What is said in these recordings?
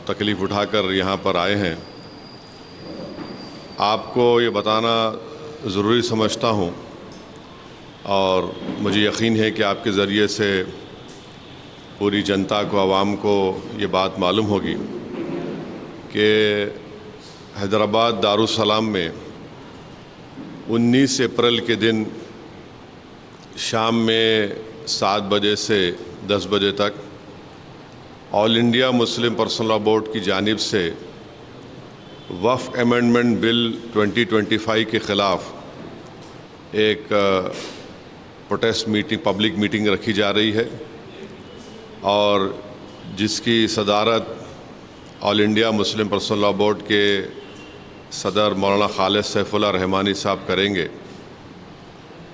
तकलीफ़ उठाकर यहाँ पर आए हैं। आपको ये बताना ज़रूरी समझता हूँ और मुझे यकीन है कि आपके ज़रिए से पूरी जनता को, आवाम को ये बात मालूम होगी कि हैदराबाद दारुस्सलाम में 19 अप्रैल के दिन शाम में 7 बजे से 10 बजे तक all India Muslim personal law board की जानिब से वफ़ अमेंडमेंट बिल 2025 के ख़िलाफ़ एक प्रोटेस्ट मीटिंग, पब्लिक मीटिंग रखी जा रही है और जिसकी सदारत all India Muslim personal law board के सदर मौलाना खालिद सैफुल्लाह रहमानी साहब करेंगे।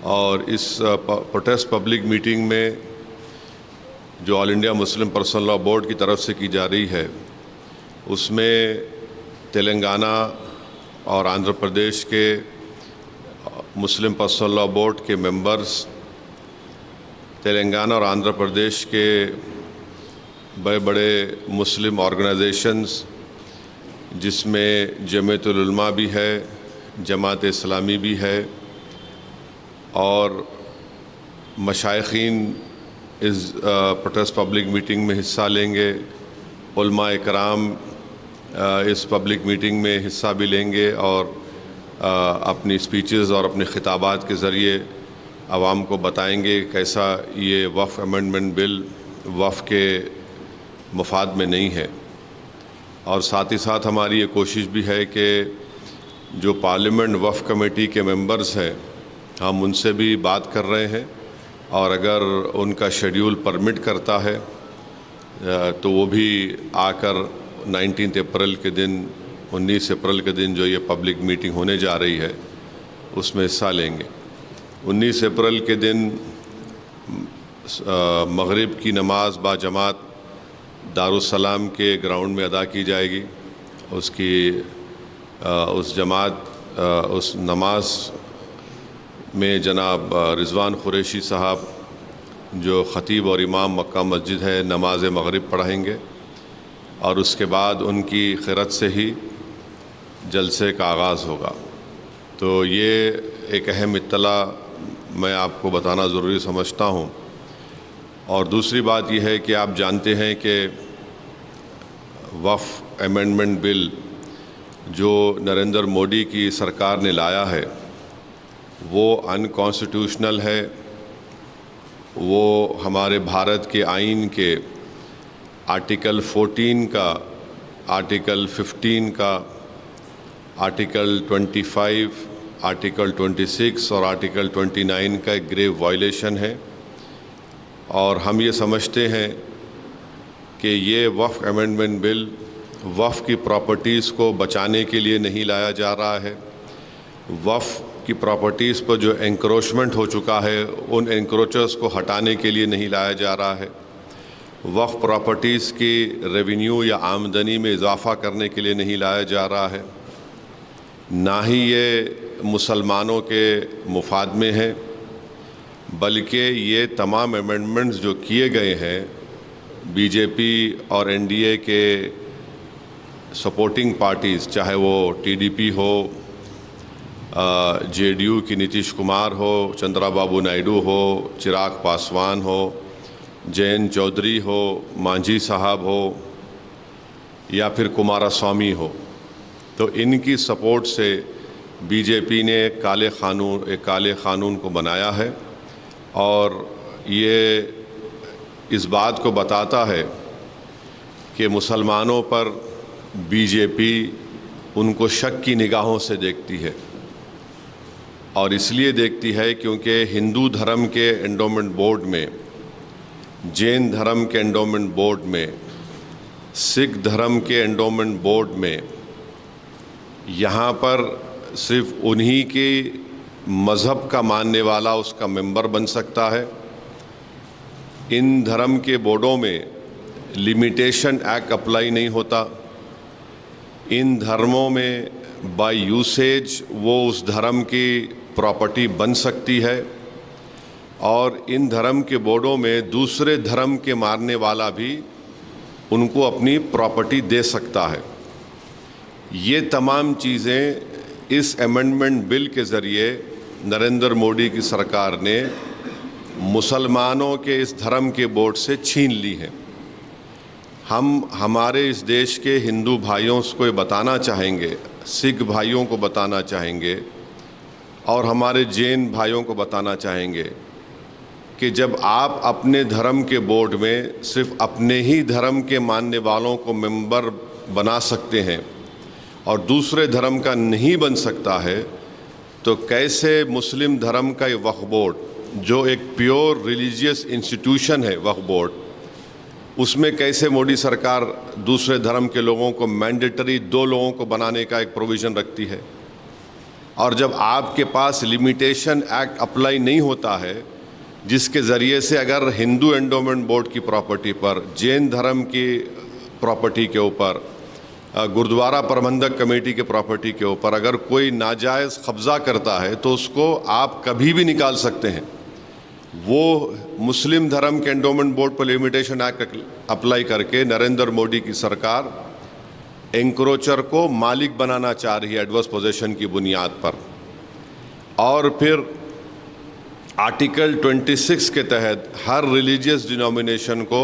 और इस प्रोटेस्ट पब्लिक मीटिंग में जो all India Muslim personal law board की तरफ से की जा रही है, उसमें तेलंगाना और आंध्र प्रदेश के मुस्लिम पर्सनल लॉ बोर्ड के मेंबर्स, तेलंगाना और आंध्र प्रदेश के बड़े बड़े मुस्लिम ऑर्गेनाइजेशंस जिसमें जमीयतुल उलमा भी है, जमात इस्लामी भी है और मशाइखीन इस प्रोटेस्ट पब्लिक मीटिंग में हिस्सा लेंगे। उलमा इकराम इस पब्लिक मीटिंग में हिस्सा भी लेंगे और अपनी स्पीचेस और अपने खिताबात के ज़रिए आवाम को बताएंगे कैसा ये वफ़ अमेंडमेंट बिल वफ़ के मफाद में नहीं है। और साथ ही साथ हमारी ये कोशिश भी है कि जो पार्लियामेंट वफ़ कमेटी के मेंबर्स हैं, हम उनसे भी बात कर रहे हैं और अगर उनका शेड्यूल परमिट करता है तो वो भी आकर 19 अप्रैल के दिन, 19 अप्रैल के दिन जो ये पब्लिक मीटिंग होने जा रही है उसमें हिस्सा लेंगे। 19 अप्रैल के दिन मगरिब की नमाज बाजमात दारुस्सलाम के ग्राउंड में अदा की जाएगी। उस नमाज में जनाब रिज़वान कुरैशी साहब जो ख़तीब और इमाम मक्का मस्जिद है नमाज मगरिब पढ़ाएंगे और उसके बाद उनकी क़िरत से ही जलसे का आगाज़ होगा। तो ये एक अहम इत्तला मैं आपको बताना ज़रूरी समझता हूँ। और दूसरी बात यह है कि आप जानते हैं कि वफ़ अमेंडमेंट बिल जो नरेंद्र मोदी की सरकार ने लाया है वो अनकॉन्स्टिट्यूशनल है। वो हमारे भारत के आइन के आर्टिकल 14 का, आर्टिकल 15 का, आर्टिकल 25, आर्टिकल 26 और आर्टिकल 29 का एक ग्रेव वायलेशन है। और हम ये समझते हैं कि ये वफ़ अमेंडमेंट बिल वफ़ की प्रॉपर्टीज़ को बचाने के लिए नहीं लाया जा रहा है। वफ़ की प्रॉपर्टीज़ पर जो एंक्रोचमेंट हो चुका है उन एंक्रोचर्स को हटाने के लिए नहीं लाया जा रहा है। वफ़ प्रॉपर्टीज़ की रेवेन्यू या आमदनी में इजाफ़ा करने के लिए नहीं लाया जा रहा है। ना ही ये मुसलमानों के मुफाद में है, बल्कि ये तमाम अमेंडमेंट्स जो किए गए हैं बीजेपी और एनडीए के सपोर्टिंग पार्टीज़, चाहे वो टीडीपी हो, जेडीयू की नीतीश कुमार हो, चंद्राबाबू नायडू हो, चिराग पासवान हो, जयंत चौधरी हो, मांझी साहब हो या फिर कुमारस्वामी हो, तो इनकी सपोर्ट से बीजेपी ने एक काले क़ानून को बनाया है। और ये इस बात को बताता है कि मुसलमानों पर बीजेपी उनको शक की निगाहों से देखती है। और इसलिए देखती है क्योंकि हिंदू धर्म के एंडोमेंट बोर्ड में, जैन धर्म के एंडोमेंट बोर्ड में, सिख धर्म के एंडोमेंट बोर्ड में यहाँ पर सिर्फ उन्हीं के मज़हब का मानने वाला उसका मेंबर बन सकता है। इन धर्म के बोर्डों में लिमिटेशन एक्ट अप्लाई नहीं होता। इन धर्मों में बाय यूसेज वो उस धर्म की प्रॉपर्टी बन सकती है और इन धर्म के बोर्डों में दूसरे धर्म के मानने वाला भी उनको अपनी प्रॉपर्टी दे सकता है। ये तमाम चीज़ें इस अमेंडमेंट बिल के ज़रिए नरेंद्र मोदी की सरकार ने मुसलमानों के इस धर्म के बोर्ड से छीन ली है। हम हमारे इस देश के हिंदू भाइयों को ये बताना चाहेंगे, सिख भाइयों को बताना चाहेंगे और हमारे जैन भाइयों को बताना चाहेंगे कि जब आप अपने धर्म के बोर्ड में सिर्फ अपने ही धर्म के मानने वालों को मेंबर बना सकते हैं और दूसरे धर्म का नहीं बन सकता है, तो कैसे मुस्लिम धर्म का ये वक्फ बोर्ड, जो एक प्योर रिलीजियस इंस्टीट्यूशन है वक्फ बोर्ड, उसमें कैसे मोदी सरकार दूसरे धर्म के लोगों को मैंडेटरी 2 लोगों को बनाने का एक प्रोविज़न रखती है। और जब आपके पास लिमिटेशन एक्ट अप्लाई नहीं होता है, जिसके ज़रिए से अगर हिंदू एंडोमेंट बोर्ड की प्रॉपर्टी पर, जैन धर्म की प्रॉपर्टी के ऊपर, गुरुद्वारा प्रबंधक कमेटी के प्रॉपर्टी के ऊपर अगर कोई नाजायज़ कब्ज़ा करता है तो उसको आप कभी भी निकाल सकते हैं। वो मुस्लिम धर्म के एंडोमेंट बोर्ड पर लिमिटेशन एक्ट अप्लाई करके नरेंद्र मोदी की सरकार एंक्रोचर को मालिक बनाना चाह रही है एडवर्स पोजेशन की बुनियाद पर। और फिर आर्टिकल 26 के तहत हर रिलीजियस डिनोमिनेशन को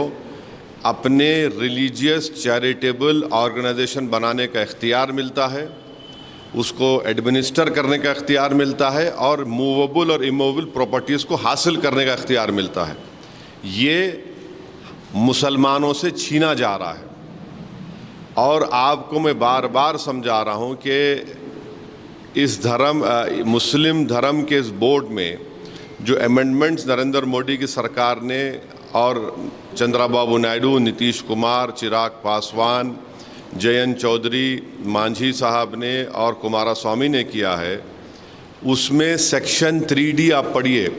अपने रिलीजियस चैरिटेबल ऑर्गेनाइजेशन बनाने का इख्तियार मिलता है, उसको एडमिनिस्टर करने का इख्तियार मिलता है और मूवेबल और इमूवेबल प्रॉपर्टीज़ को हासिल करने का इख्तियार मिलता है। ये मुसलमानों से छीना जा रहा है। और आपको मैं बार बार समझा रहा हूँ कि इस मुस्लिम धर्म के इस बोर्ड में जो अमेंडमेंट्स नरेंद्र मोदी की सरकार ने और चंद्रबाबू नायडू, नीतीश कुमार, चिराग पासवान, जयंत चौधरी, मांझी साहब ने और कुमारस्वामी ने किया है, उसमें सेक्शन 3D आप पढ़िए।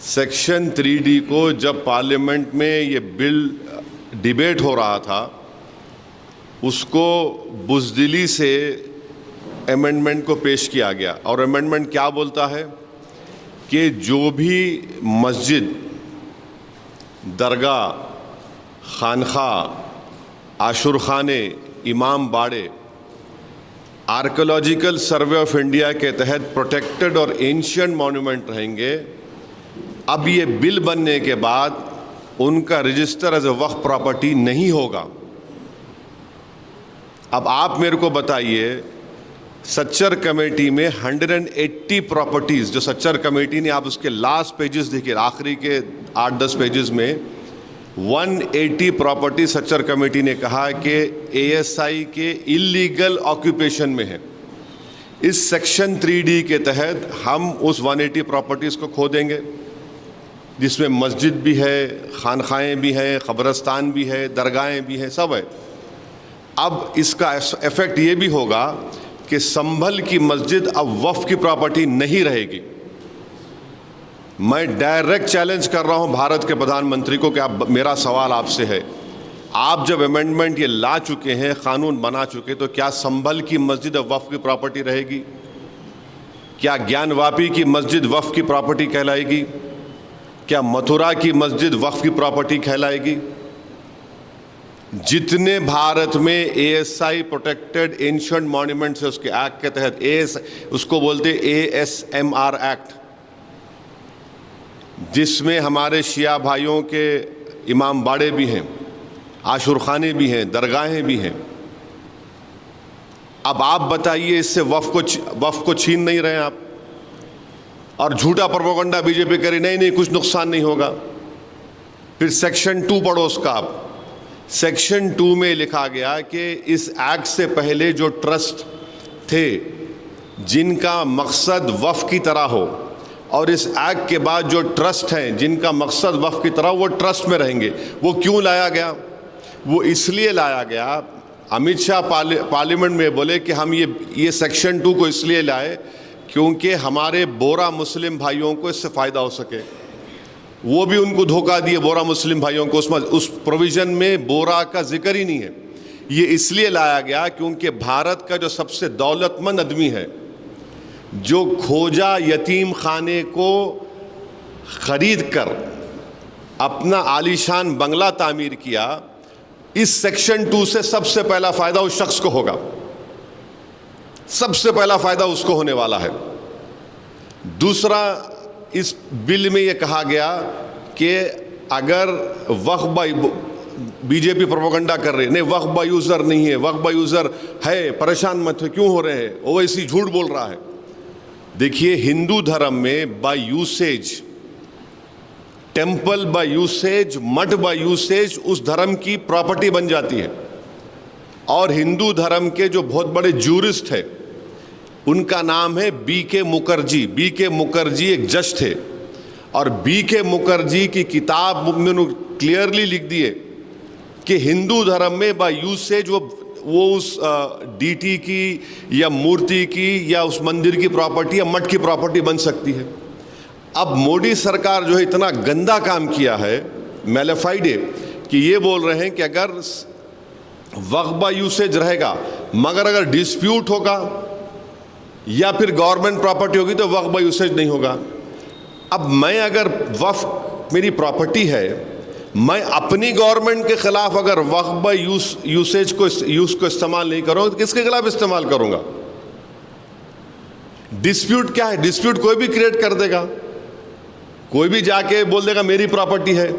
सेक्शन 3D को जब पार्लियामेंट में ये बिल डिबेट हो रहा था, उसको बुज़दिली से अमेंडमेंट को पेश किया गया। और अमेंडमेंट क्या बोलता है कि जो भी मस्जिद, दरगाह, खानखा, आशुर खाने, इमाम बाड़े आर्कियोलॉजिकल सर्वे ऑफ इंडिया के तहत प्रोटेक्टेड और एंशिएंट मॉन्यूमेंट रहेंगे। अब ये बिल बनने के बाद उनका register as a waqf property नहीं होगा। अब आप मेरे को बताइए, सच्चर कमेटी में 180 प्रॉपर्टीज़ जो सच्चर कमेटी ने, आप उसके लास्ट पेजेस देखिए, आखिरी के 8-10 पेजेस में 180 प्रॉपर्टी सच्चर कमेटी ने कहा कि ASI के इलीगल ऑक्यूपेशन में है। इस सेक्शन 3D के तहत हम उस 180 प्रॉपर्टीज़ को खो देंगे, जिसमें मस्जिद भी है, खानखाएँ भी हैं, क़ब्रस्तान भी है, दरगाहें भी हैं, सब है। अब इसका इफ़ेक्ट ये भी होगा कि संभल की मस्जिद अब वक्फ की प्रॉपर्टी नहीं रहेगी। मैं डायरेक्ट चैलेंज कर रहा हूं भारत के प्रधानमंत्री को कि आप, मेरा सवाल आपसे है, आप जब अमेंडमेंट ये ला चुके हैं, कानून बना चुके, तो क्या संभल की मस्जिद अब वक्फ की प्रॉपर्टी रहेगी? क्या ज्ञानवापी की मस्जिद वक्फ की प्रॉपर्टी कहलाएगी? क्या मथुरा की मस्जिद वक्फ की प्रॉपर्टी कहलाएगी? जितने भारत में ASI प्रोटेक्टेड एंशिएंट मॉन्यूमेंट्स है, उसके एक्ट के तहत उसको बोलते ASMR एक्ट, जिसमें हमारे शिया भाइयों के इमाम बाड़े भी हैं, आशुर खाने भी हैं, दरगाहें भी हैं। अब आप बताइए, इससे वक्फ को छीन नहीं रहे आप? और झूठा प्रोपेगेंडा बीजेपी करे, नहीं कुछ नुकसान नहीं होगा। फिर सेक्शन 2 पढ़ो उसका आप। सेक्शन 2 में लिखा गया कि इस एक्ट से पहले जो ट्रस्ट थे जिनका मकसद वक्फ की तरह हो, और इस एक्ट के बाद जो ट्रस्ट हैं जिनका मकसद वक्फ की तरह, वो ट्रस्ट में रहेंगे। वो क्यों लाया गया? वो इसलिए लाया गया, अमित शाह पार्लियामेंट में बोले कि हम ये सेक्शन 2 को इसलिए लाए क्योंकि हमारे बोरा मुस्लिम भाइयों को इससे फ़ायदा हो सके। वो भी उनको धोखा दिए बोरा मुस्लिम भाइयों को, उस प्रोविज़न में बोरा का जिक्र ही नहीं है। ये इसलिए लाया गया क्योंकि भारत का जो सबसे दौलतमंद आदमी है, जो खोजा यतीम खाने को ख़रीद कर अपना आलीशान बंगला तामीर किया, इस सेक्शन 2 से सबसे पहला फायदा उस शख्स को होगा, सबसे पहला फायदा उसको होने वाला है। दूसरा, इस बिल में यह कहा गया कि अगर वक्फ बाय, बीजेपी प्रोपेगेंडा कर रही है, नहीं वक्फ बाय यूजर नहीं है, वक्फ बाय यूजर है, परेशान मत हो, क्यों हो रहे हैं, ओवैसी झूठ बोल रहा है। देखिए, हिंदू धर्म में by usage, temple by usage, मठ बाय यूसेज उस धर्म की प्रॉपर्टी बन जाती है। और हिंदू धर्म के जो बहुत बड़े जूरिस्ट है, उनका नाम है B.K. मुखर्जी। B.K. मुखर्जी एक जज थे, और B.K. मुखर्जी की किताब में उन्होंने क्लियरली लिख दिए कि हिंदू धर्म में बाय यूसेज वो उस डीटी की या मूर्ति की या उस मंदिर की प्रॉपर्टी या मठ की प्रॉपर्टी बन सकती है। अब मोदी सरकार जो है इतना गंदा काम किया है, मैलिफाइड है, कि ये बोल रहे हैं कि अगर वक्फ बाय यूसेज रहेगा, मगर अगर डिस्प्यूट होगा या फिर गवर्नमेंट प्रॉपर्टी होगी तो वक्फ बाय यूसेज नहीं होगा। अब मैं अगर वक्फ मेरी प्रॉपर्टी है, मैं अपनी गवर्नमेंट के खिलाफ अगर वक्फ बाय यूसेज को इस्तेमाल नहीं करूंगा तो किसके खिलाफ इस्तेमाल करूंगा? डिस्प्यूट क्या है? डिस्प्यूट कोई भी क्रिएट कर देगा, कोई भी जाके बोल देगा मेरी प्रॉपर्टी है,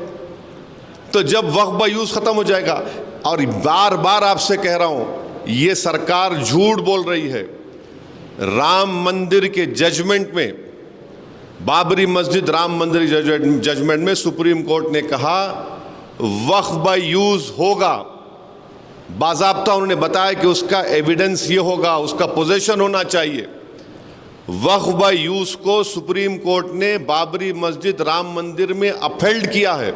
तो जब वक्फ बाय यूज खत्म हो जाएगा। और बार बार आपसे कह रहा हूं, ये सरकार झूठ बोल रही है। राम मंदिर के जजमेंट में, बाबरी मस्जिद राम मंदिर जजमेंट में सुप्रीम कोर्ट ने कहा वक्फ बाय यूज होगा, बाज़ाब्ता उन्होंने बताया कि उसका एविडेंस ये होगा, उसका पोजेशन होना चाहिए। वक्फ बाय यूज को सुप्रीम कोर्ट ने बाबरी मस्जिद राम मंदिर में अपहेल्ड किया है,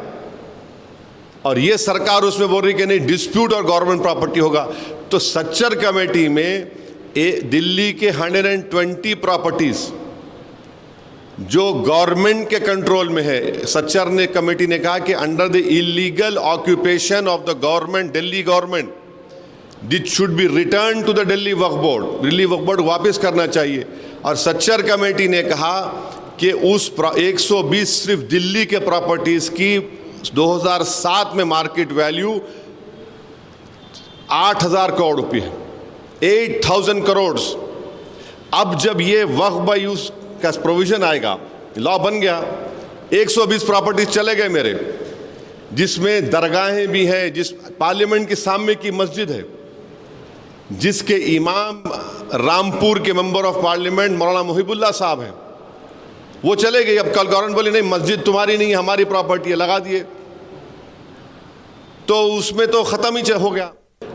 और ये सरकार उसमें बोल रही कि नहीं डिस्प्यूट और गवर्नमेंट प्रॉपर्टी होगा। तो सच्चर कमेटी में दिल्ली के 120 प्रॉपर्टीज जो गवर्नमेंट के कंट्रोल में है, सच्चर ने कमेटी ने कहा कि under the illegal occupation of the government, Delhi government, this should be return to the Delhi waqf board, Delhi waqf board वापस करना चाहिए। और सच्चर कमेटी ने कहा कि उस 120 सिर्फ दिल्ली के प्रॉपर्टीज की 2007 में मार्केट वैल्यू 8,000 करोड़ रुपये है, 8,000 करोड़। अब जब ये वक्फ बाय यूज का प्रोविजन आएगा, लॉ बन गया, 120 प्रॉपर्टीज चले गए मेरे, जिसमें दरगाहें भी हैं, जिस पार्लियामेंट के सामने की मस्जिद है, जिसके इमाम रामपुर के मेंबर ऑफ पार्लियामेंट मौलाना मुहिबुल्लाह साहब हैं, वो चले गए। अब कल गवर्नमेंट बोली नहीं मस्जिद तुम्हारी नहीं है, हमारी प्रॉपर्टी है, लगा दिए, तो उसमें तो खत्म ही हो गया।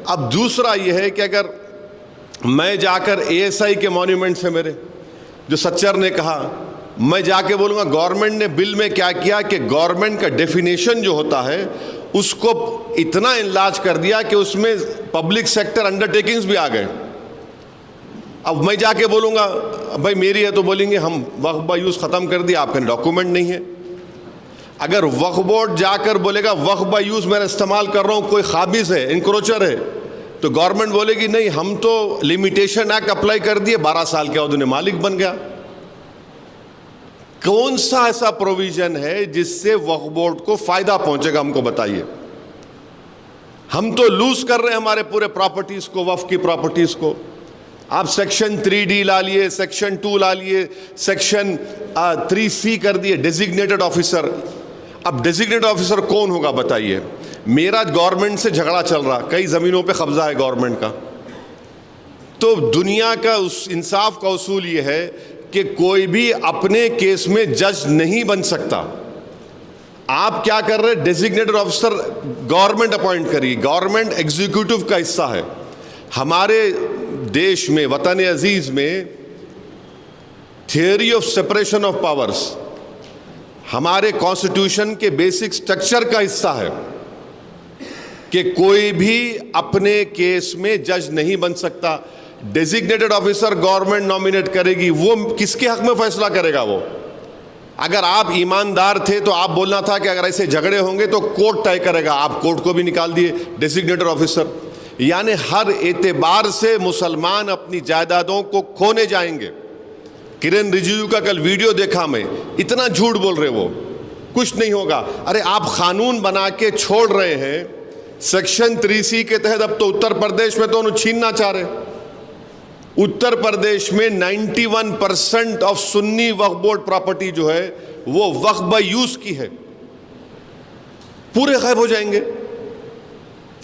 अब दूसरा ये है कि अगर मैं जाकर ASI के मॉन्यूमेंट्स है मेरे, जो सच्चर ने कहा, मैं जाके बोलूंगा गवर्नमेंट ने बिल में क्या किया कि गवर्नमेंट का डेफिनेशन जो होता है उसको इतना इनलार्ज कर दिया कि उसमें पब्लिक सेक्टर अंडरटेकिंग्स भी आ गए। अब मैं जाके बोलूंगा भाई मेरी है, तो बोलेंगे हम वक्फ बाय यूज खत्म कर दिया, आपके डॉक्यूमेंट नहीं है। अगर वक्फ बोर्ड जाकर बोलेगा वक्फ बाय यूज मैं इस्तेमाल कर रहा हूं, कोई खाबिज है, इंक्रोचर है, तो गवर्नमेंट बोलेगी नहीं हम तो लिमिटेशन एक्ट अप्लाई कर दिए, 12 साल के बाद उन्हें मालिक बन गया। कौन सा ऐसा प्रोविजन है जिससे वक्फ बोर्ड को फायदा पहुंचेगा, हमको बताइए। हम तो लूज कर रहे हैं हमारे पूरे प्रॉपर्टीज को, वक्फ की प्रॉपर्टीज को। आप सेक्शन 3D ला लिए, सेक्शन 2 ला लिए, सेक्शन 3C कर दिए, डेजिग्नेटेड ऑफिसर। अब डेजिग्नेटेड ऑफिसर कौन होगा बताइए? मेरा गवर्नमेंट से झगड़ा चल रहा, कई जमीनों पे कब्जा है गवर्नमेंट का, तो दुनिया का उस इंसाफ का उसूल ये है कि कोई भी अपने केस में जज नहीं बन सकता। आप क्या कर रहे हैं? डेजिग्नेटेड ऑफिसर गवर्नमेंट अपॉइंट करिए, गवर्नमेंट एग्जीक्यूटिव का हिस्सा है। हमारे देश में, वतन अजीज में, theory of separation of powers हमारे कॉन्स्टिट्यूशन के बेसिक स्ट्रक्चर का हिस्सा है कि कोई भी अपने केस में जज नहीं बन सकता। डेजिग्नेटेड ऑफिसर गवर्नमेंट नॉमिनेट करेगी, वो किसके हक में फैसला करेगा? वो अगर आप ईमानदार थे तो आप बोलना था कि अगर ऐसे झगड़े होंगे तो कोर्ट तय करेगा, आप कोर्ट को भी निकाल दिए डेजिग्नेटेड ऑफिसर। यानी हर एतबार से मुसलमान अपनी जायदादों को खोने जाएंगे। किरण रिजिजू का कल वीडियो देखा मैं, इतना झूठ बोल रहे वो, कुछ नहीं होगा। अरे आप कानून बना के छोड़ रहे हैं सेक्शन 3C के तहत अब तो उत्तर प्रदेश में तो उन्हें छीनना चाह रहे। उत्तर प्रदेश में 91% of Sunni Waqf board property जो है वो वक्फ बाय यूज की है, पूरे गायब हो जाएंगे।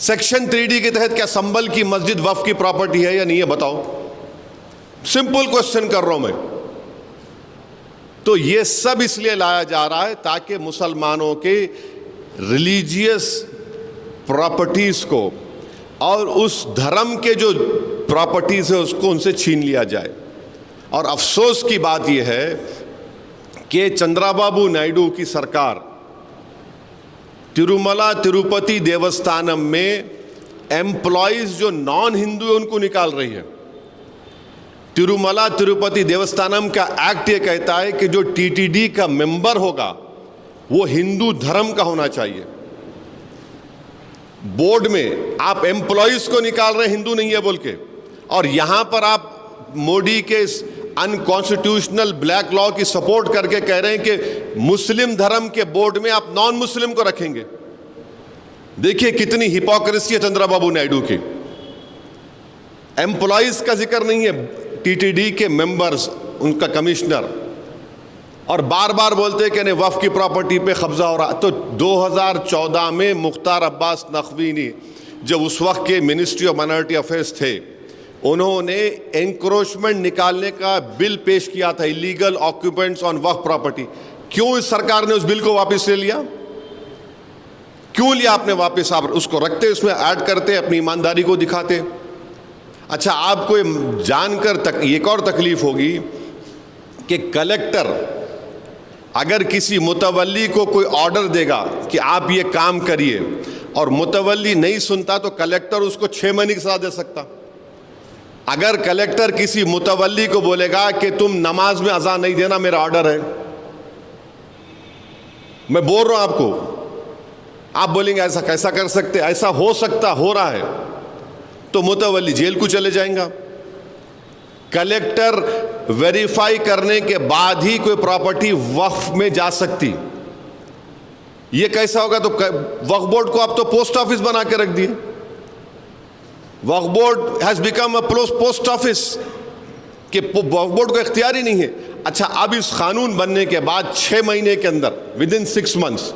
सेक्शन 3D के तहत क्या संभल की मस्जिद वक्फ की प्रॉपर्टी है या नहीं है, बताओ? सिंपल क्वेश्चन कर रहा हूं मैं। तो ये सब इसलिए लाया जा रहा है ताकि मुसलमानों के रिलीजियस प्रॉपर्टीज को और उस धर्म के जो प्रॉपर्टीज है उसको उनसे छीन लिया जाए। और अफसोस की बात यह है कि चंद्राबाबू नायडू की सरकार तिरुमला तिरुपति देवस्थानम में एम्प्लॉयज जो नॉन हिंदू है उनको निकाल रही है। तिरुमला तिरुपति देवस्थानम का एक्ट ये कहता है कि जो टीटीडी का मेंबर होगा वो हिंदू धर्म का होना चाहिए। बोर्ड में आप एम्प्लॉयज को निकाल रहे हैं हिंदू नहीं है बोल के, और यहां पर आप मोदी के अनकॉन्स्टिट्यूशनल ब्लैक लॉ की सपोर्ट करके कह रहे हैं कि मुस्लिम धर्म के बोर्ड में आप नॉन मुस्लिम को रखेंगे। देखिए कितनी हिपोक्रेसी है चंद्रबाबू नायडू की। एम्प्लॉयज का जिक्र नहीं है, टीटीडी के मेंबर्स, उनका कमिश्नर, और बार बार बोलते हैं कि नहीं वक्फ की प्रॉपर्टी पे कब्जा हो रहा। तो 2014 में मुख्तार अब्बास नकवी ने, जब उस वक्त के मिनिस्ट्री ऑफ माइनॉरिटी अफेयर्स थे, उन्होंने एंक्रोचमेंट निकालने का बिल पेश किया था, illegal occupants on Waqf property. क्यों इस सरकार ने उस बिल को वापस ले लिया? क्यों लिया आपने वापस? आप उसको रखते, उसमें ऐड करते, अपनी ईमानदारी को दिखाते। अच्छा, आपको जानकर एक और तकलीफ होगी कि कलेक्टर अगर किसी मुतवल्ली को कोई ऑर्डर देगा कि आप ये काम करिए और मुतवल्ली नहीं सुनता तो कलेक्टर उसको 6 महीने की सजा दे सकता। अगर कलेक्टर किसी मुतवल्ली को बोलेगा कि तुम नमाज में अज़ान नहीं देना, मेरा ऑर्डर है, मैं बोल रहा हूं आपको, आप बोलेंगे ऐसा कैसा कर सकते, ऐसा हो सकता, हो रहा है, तो मुतवल्ली जेल को चले जाएगा। कलेक्टर वेरीफाई करने के बाद ही कोई प्रॉपर्टी वक्फ में जा सकती। ये कैसा होगा? तो वक्फ बोर्ड को आप तो पोस्ट ऑफिस बना के रख दिए। Waqf board has become a post office, कि वक्फ बोर्ड को इख्तियार ही नहीं है। अच्छा, अब इस कानून बनने के बाद 6 महीने के अंदर, विद इन 6 मंथ्स,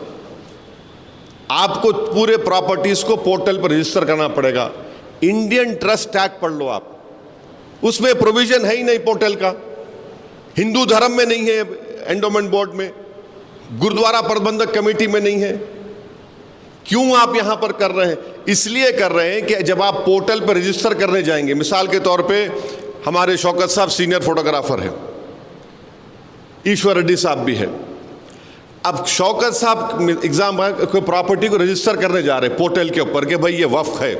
आपको पूरे प्रॉपर्टीज को पोर्टल पर रजिस्टर करना पड़ेगा। इंडियन ट्रस्ट एक्ट पढ़ लो आप, उसमें प्रोविजन है ही नहीं पोर्टल का। हिंदू धर्म में नहीं है, एंडोमेंट बोर्ड में, गुरुद्वारा प्रबंधक कमेटी में नहीं है। क्यों आप यहां पर कर रहे हैं? इसलिए कर रहे हैं कि जब आप पोर्टल पर रजिस्टर करने जाएंगे, मिसाल के तौर पे हमारे शौकत साहब सीनियर फोटोग्राफर हैं, ईश्वर रेड्डी साहब भी है। अब शौकत साहब एग्जाम कोई प्रॉपर्टी को रजिस्टर करने जा रहे हैं पोर्टल के ऊपर कि भाई ये वक्फ है,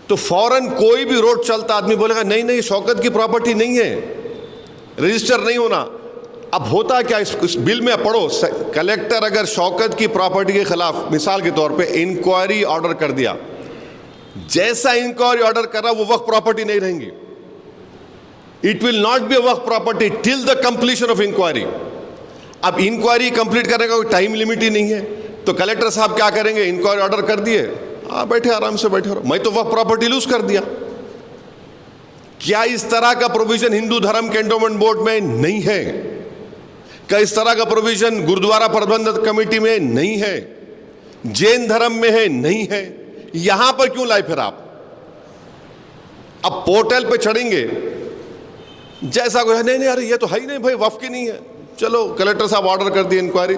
तो फौरन कोई भी रोड चलता आदमी बोलेगा नहीं नहीं शौकत की प्रॉपर्टी नहीं है, रजिस्टर नहीं होना। अब होता क्या, इस बिल में पढ़ो, कलेक्टर अगर शौकत की प्रॉपर्टी के खिलाफ मिसाल के तौर पे इंक्वायरी ऑर्डर कर दिया, जैसा इंक्वायरी ऑर्डर कर रहा वो वक्फ प्रॉपर्टी नहीं रहेंगी। It will not be a waqf property till the completion of inquiry. अब इंक्वायरी कंप्लीट करने का कोई टाइम लिमिट ही नहीं है, तो कलेक्टर साहब क्या करेंगे? इंक्वायरी ऑर्डर कर दिए, बैठे आराम से बैठे रहो, मैं तो वक्फ प्रॉपर्टी लूज कर दिया। क्या इस तरह का प्रोविजन हिंदू धर्म के एंडोमेंट बोर्ड में नहीं है? क्या इस तरह का प्रोविजन गुरुद्वारा प्रबंधक कमेटी में नहीं है? जैन धर्म में है? नहीं है। यहां पर क्यों लाए फिर आप? अब पोर्टल पे चढ़ेंगे, जैसा कोई नहीं नहीं अरे ये तो है ही नहीं भाई, वक्फ की नहीं है, चलो कलेक्टर साहब ऑर्डर कर दिए इंक्वायरी,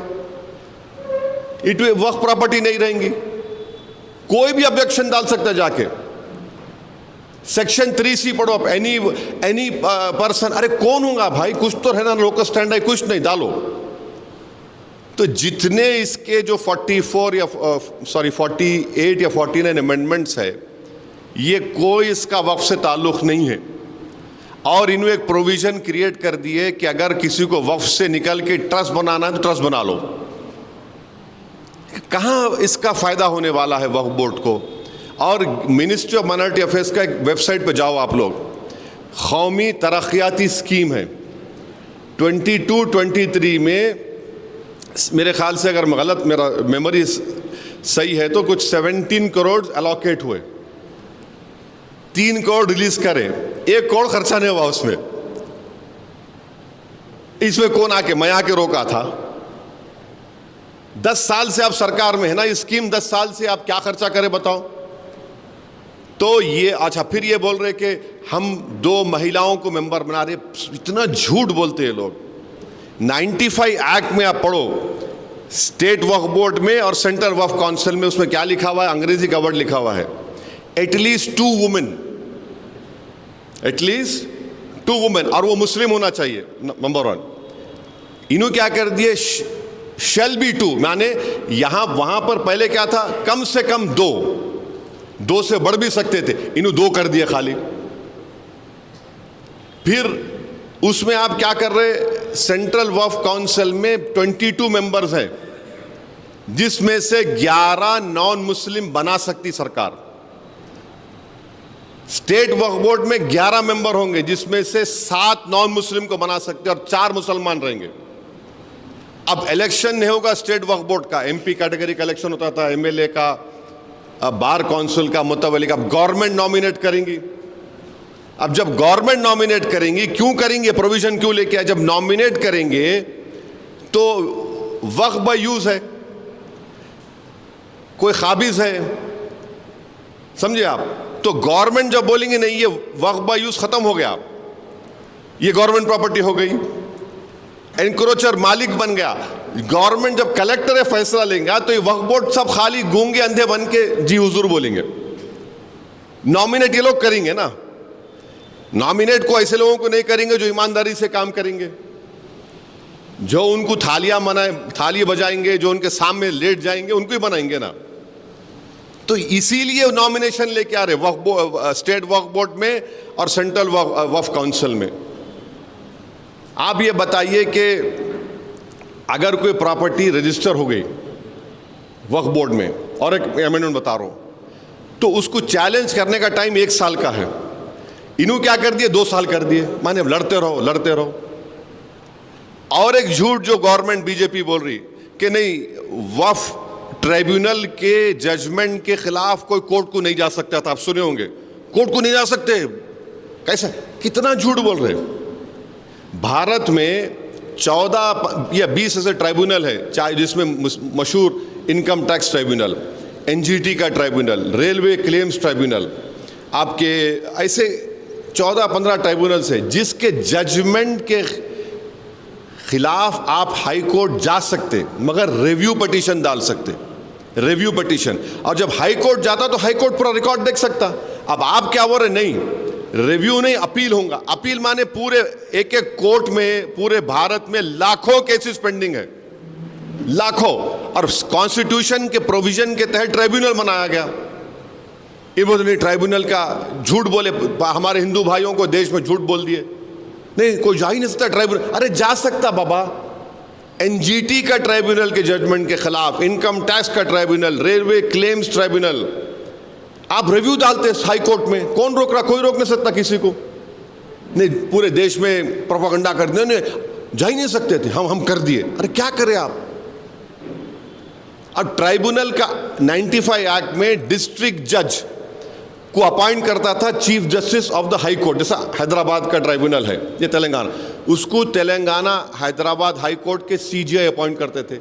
इट वक्फ प्रॉपर्टी नहीं रहेंगी। कोई भी ऑब्जेक्शन डाल सकता है जाके। सेक्शन 3C पढ़ो आप, एनी पर्सन, अरे कौन होगा भाई, कुछ तो है ना, लोकल स्टैंड है, कुछ नहीं, डालो। तो जितने इसके जो 48 या 49 अमेंडमेंट्स है, ये कोई इसका वक्फ से ताल्लुक नहीं है। और इन्होंने एक प्रोविजन क्रिएट कर दिए कि अगर किसी को वक्फ से निकल के ट्रस्ट बनाना है तो ट्रस्ट बना लो। कहाँ इसका फायदा होने वाला है वक्फ बोर्ड को? और मिनिस्ट्री ऑफ माइनॉरिटी अफेयर्स का एक वेबसाइट पे जाओ आप लोग, कौमी तरक्याती स्कीम है 22-23 में, मेरे ख्याल से अगर गलत मेरा मेमोरी सही है तो कुछ 17 करोड़ अलॉकेट हुए, 3 करोड़ रिलीज करें, 1 करोड़ खर्चा नहीं हुआ उसमें। इसमें कौन आके, मैं आके रोका था। 10 साल से आप सरकार में है ना, ये स्कीम 10 साल से आप क्या खर्चा करें बताओ। तो ये अच्छा, फिर ये बोल रहे कि हम 2 महिलाओं को मेंबर बना रहे, इतना झूठ बोलते हैं लोग। 95 एक्ट में आप पढ़ो, स्टेट वक्फ बोर्ड में और सेंट्रल वक्फ काउंसिल में, उसमें क्या लिखा हुआ है, अंग्रेजी का वर्ड लिखा हुआ है, एटलीस्ट 2 वुमेन, एटलीस्ट 2 वुमेन, और वो मुस्लिम होना चाहिए, नंबर 1। इन्हों क्या कर दिए, शैल बी 2, माने यहां वहां पर पहले क्या था, कम से कम 2 से बढ़ भी सकते थे, इन्हों 2 कर दिए खाली। फिर उसमें आप क्या कर रहे, सेंट्रल वक्फ काउंसिल में 22 मेंबर्स हैं, जिसमें से 11 नॉन मुस्लिम बना सकती सरकार। स्टेट वक्फ बोर्ड में 11 मेंबर होंगे, जिसमें से 7 नॉन मुस्लिम को बना सकते और 4 मुसलमान रहेंगे। अब इलेक्शन नहीं होगा स्टेट वक्फ बोर्ड का, एमपी कैटेगरी का इलेक्शन होता था, एमएलए का, बार काउंसिल का, मुतवल्ली का, गवर्नमेंट नॉमिनेट करेंगी। अब जब गवर्नमेंट नॉमिनेट करेंगी, क्यों करेंगे, प्रोविजन क्यों लेके आए, जब नॉमिनेट करेंगे तो वक्फ बाय यूज है, कोई काबिज है, समझे आप। तो गवर्नमेंट जब बोलेंगे नहीं ये वक्फ बाय यूज खत्म हो गया, ये गवर्नमेंट प्रॉपर्टी हो गई, एनक्रोचर मालिक बन गया, गवर्नमेंट जब कलेक्टर है फैसला लेंगे तो ये वक्फ बोर्ड सब खाली गूंगे अंधे बन के जी हुजूर बोलेंगे। नॉमिनेट ये लोग करेंगे ना, नॉमिनेट को ऐसे लोगों को नहीं करेंगे जो ईमानदारी से काम करेंगे, जो उनको थाली बजाएंगे, जो उनके सामने लेट जाएंगे, उनको ही बनाएंगे ना। तो इसीलिए नॉमिनेशन लेके आ रहे स्टेट वक्फ बोर्ड में और सेंट्रल वक्फ काउंसिल में। आप ये बताइए कि अगर कोई प्रॉपर्टी रजिस्टर हो गई वक्फ बोर्ड में, और एक अमेंडमेंट बता रहा हूं, तो उसको चैलेंज करने का टाइम 1 साल का है, इन्हों क्या कर दिए 2 साल कर दिए, माने लड़ते रहो। और एक झूठ जो गवर्नमेंट बीजेपी बोल रही कि नहीं वक्फ ट्राइब्यूनल के जजमेंट के खिलाफ कोई कोर्ट को नहीं जा सकता था, आप सुने होंगे, कोर्ट को नहीं जा सकते, कैसा, कितना झूठ बोल रहे। भारत में 14 या 20 ऐसे ट्राइब्यूनल है, चाहे जिसमें मशहूर इनकम टैक्स ट्राइब्यूनल, एनजीटी का ट्राइब्यूनल, रेलवे क्लेम्स ट्राइब्यूनल, आपके ऐसे 14-15 ट्राइब्यूनल्स है, जिसके जजमेंट के खिलाफ आप हाई कोर्ट जा सकते, मगर रिव्यू पिटीशन डाल सकते, रिव्यू पिटीशन। और जब हाई कोर्ट जाता तो हाई कोर्ट पूरा रिकॉर्ड देख सकता। अब आप क्या बोल रहे, नहीं रिव्यू नहीं, अपील होगा। अपील माने पूरे एक कोर्ट में पूरे भारत में लाखों केसेस पेंडिंग है, लाखों, और कॉन्स्टिट्यूशन के प्रोविजन के तहत ट्राइब्यूनल बनाया गया। ये बोलते नहीं ट्राइब्यूनल का झूठ बोले, हमारे हिंदू भाइयों को देश में झूठ बोल दिए, नहीं कोई जा ही नहीं सकता ट्राइब्यूनल। अरे जा सकता बाबा, एनजीटी का ट्राइब्यूनल के जजमेंट के खिलाफ, इनकम टैक्स का ट्राइब्यूनल, रेलवे क्लेम्स ट्राइब्यूनल, आप रिव्यू डालते हाई कोर्ट में, कौन रोक रहा, कोई रोक नहीं सकता किसी को। नहीं पूरे देश में प्रोपेगेंडा कर दिया, जा ही नहीं सकते थे, हम कर दिए। अरे क्या करें आप। अब ट्राइब्यूनल का 95 एक्ट में डिस्ट्रिक्ट जज को अपॉइंट करता था chief justice of the high court, जैसा हैदराबाद का ट्राइब्यूनल है, ये तेलंगाना, उसको तेलंगाना हैदराबाद हाई कोर्ट के सीजीआई अपॉइंट करते थे।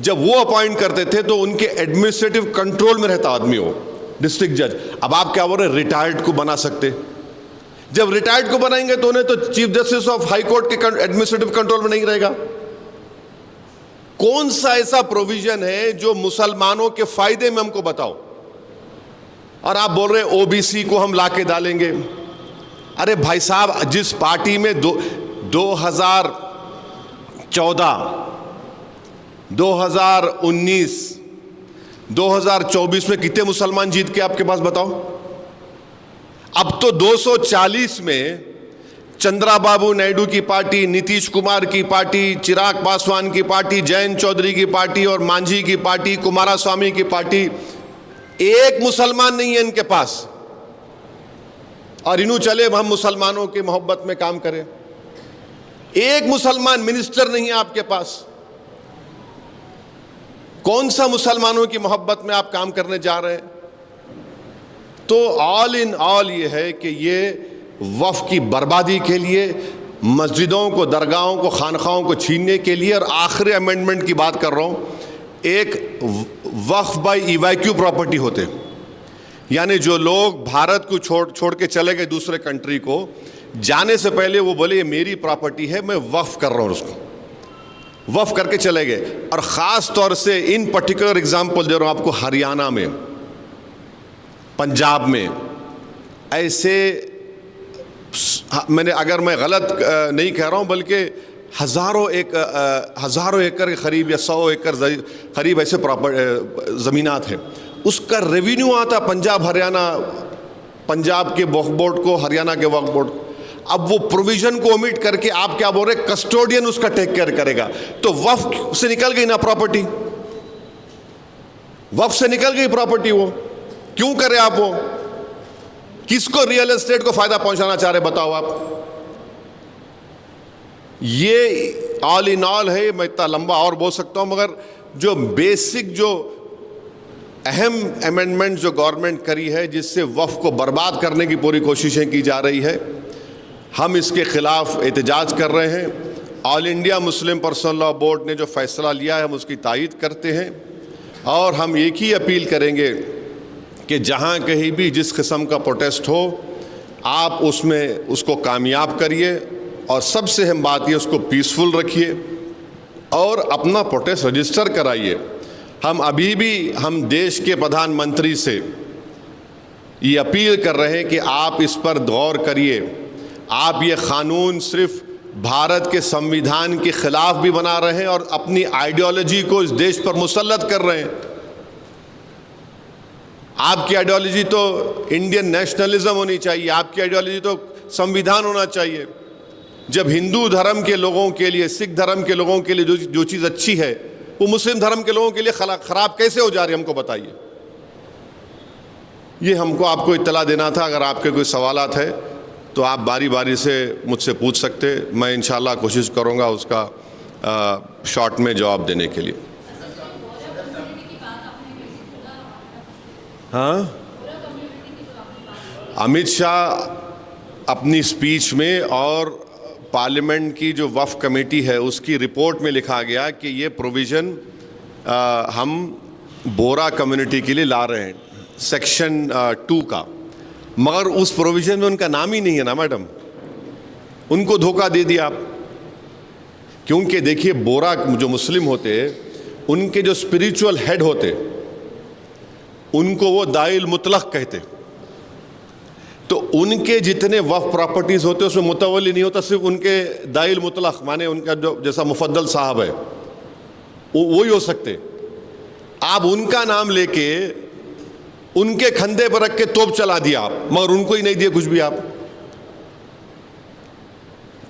जब वो अपॉइंट करते थे तो उनके एडमिनिस्ट्रेटिव कंट्रोल में रहता आदमी हो, डिस्ट्रिक्ट जज। अब आप क्या बोल रहे, रिटायर्ड को बना सकते, जब रिटायर्ड को बनाएंगे तो उन्हें तो chief justice of high court के एडमिनिस्ट्रेटिव कंट्रोल में नहीं रहेगा। कौन सा ऐसा प्रोविजन है जो मुसलमानों के फायदे में, हमको बताओ। और आप बोल रहे ओबीसी को हम लाके डालेंगे। अरे भाई साहब, जिस पार्टी में 2014, 2019, 2024 में कितने मुसलमान जीत के आपके पास बताओ। अब तो 240 में चंद्राबाबू नायडू की पार्टी, नीतीश कुमार की पार्टी, चिराग पासवान की पार्टी, जयंत चौधरी की पार्टी और मांझी की पार्टी, कुमारस्वामी की पार्टी, एक मुसलमान नहीं है इनके पास। और इन्हों चले हम मुसलमानों के मोहब्बत में काम करें, एक मुसलमान मिनिस्टर नहीं है आपके पास। कौन सा मुसलमानों की मोहब्बत में आप काम करने जा रहे हैं? तो ऑल इन ऑल ये है कि ये वफ़ की बर्बादी के लिए, मस्जिदों को, दरगाहों को, खानखाओं को छीनने के लिए। और आखिरी अमेंडमेंट की बात कर रहा हूँ, एक वक्फ बाय इवैक्यू प्रॉपर्टी होते, यानी जो लोग भारत को छोड़ के चले गए दूसरे कंट्री को, जाने से पहले वो बोले ये मेरी प्रॉपर्टी है, मैं वक्फ कर रहा हूँ, उसको वक्फ करके चले गए। और ख़ास तौर से इन पर्टिकुलर एग्जांपल दे रहा हूँ आपको, हरियाणा में, पंजाब में ऐसे, अगर मैं गलत नहीं कह रहा हूँ, बल्कि हज़ारों एकड़ के करीब या 100 एकड़ करीब ऐसे ज़मीनात हैं, उसका रेवेन्यू आता पंजाब हरियाणा, पंजाब के वक्फ बोर्ड को, हरियाणा के वक्फ बोर्ड को। अब वो प्रोविजन को ओमिट करके आप क्या बोल रहे, कस्टोडियन उसका टेक केयर करेगा। तो वक्फ से निकल गई ना प्रॉपर्टी, वक्फ से निकल गई प्रॉपर्टी। वो क्यों करे आप? वो किसको रियल एस्टेट को फायदा पहुंचाना चाह रहे बताओ आप? ये ऑल इन ऑल है। मैं इतना लंबा और बोल सकता हूं, मगर जो बेसिक, जो अहम अमेंडमेंट जो गवर्नमेंट करी है, जिससे वक्फ को बर्बाद करने की पूरी कोशिशें की जा रही है, हम इसके खिलाफ एहतजाज कर रहे हैं। All India Muslim personal law board ने जो फैसला लिया है, हम उसकी तायीद करते हैं। और हम एक ही अपील करेंगे कि जहाँ कहीं भी जिस किस्म का प्रोटेस्ट हो, आप उसमें उसको कामयाब करिए, और सबसे अहम बात ये, उसको पीसफुल रखिए और अपना प्रोटेस्ट रजिस्टर कराइए। हम अभी भी हम देश के प्रधानमंत्री से ये अपील कर रहे हैं कि आप इस पर गौर करिए। आप ये कानून सिर्फ भारत के संविधान के खिलाफ भी बना रहे हैं और अपनी आइडियोलॉजी को इस देश पर मुसल्लत कर रहे हैं। आपकी आइडियोलॉजी तो इंडियन नेशनलिज्म होनी चाहिए, आपकी आइडियोलॉजी तो संविधान होना चाहिए। जब हिंदू धर्म के लोगों के लिए, सिख धर्म के लोगों के लिए जो चीज़ अच्छी है, वो मुस्लिम धर्म के लोगों के लिए खराब कैसे हो जा रही है, हमको बताइए। ये हमको आपको इत्तला देना था। अगर आपके कोई सवालात है तो आप बारी बारी से मुझसे पूछ सकते, मैं इंशाल्लाह कोशिश करूँगा उसका शॉर्ट में जवाब देने के लिए। हाँ, अमित शाह अपनी स्पीच में और पार्लियामेंट की जो वफ़ कमेटी है उसकी रिपोर्ट में लिखा गया कि ये प्रोविज़न हम बोरा कम्युनिटी के लिए ला रहे हैं, सेक्शन 2 का। मगर उस प्रोविज़न में उनका नाम ही नहीं है ना मैडम, उनको धोखा दे दिया आप। क्योंकि देखिए, बोरा जो मुस्लिम होते, उनके जो स्पिरिचुअल हेड होते, उनको वो दाइल मुतलक कहते। तो उनके जितने वफ़ प्रॉपर्टीज़ होते उसमें मुतवल्ली नहीं होता, सिर्फ उनके दाइल मुतलक, माने उनका जो जैसा मुफद्दल साहब है वो ही हो सकते। आप उनका नाम लेके उनके खंधे पर रख के तोप चला दिया आप, मगर उनको ही नहीं दिया कुछ भी। आप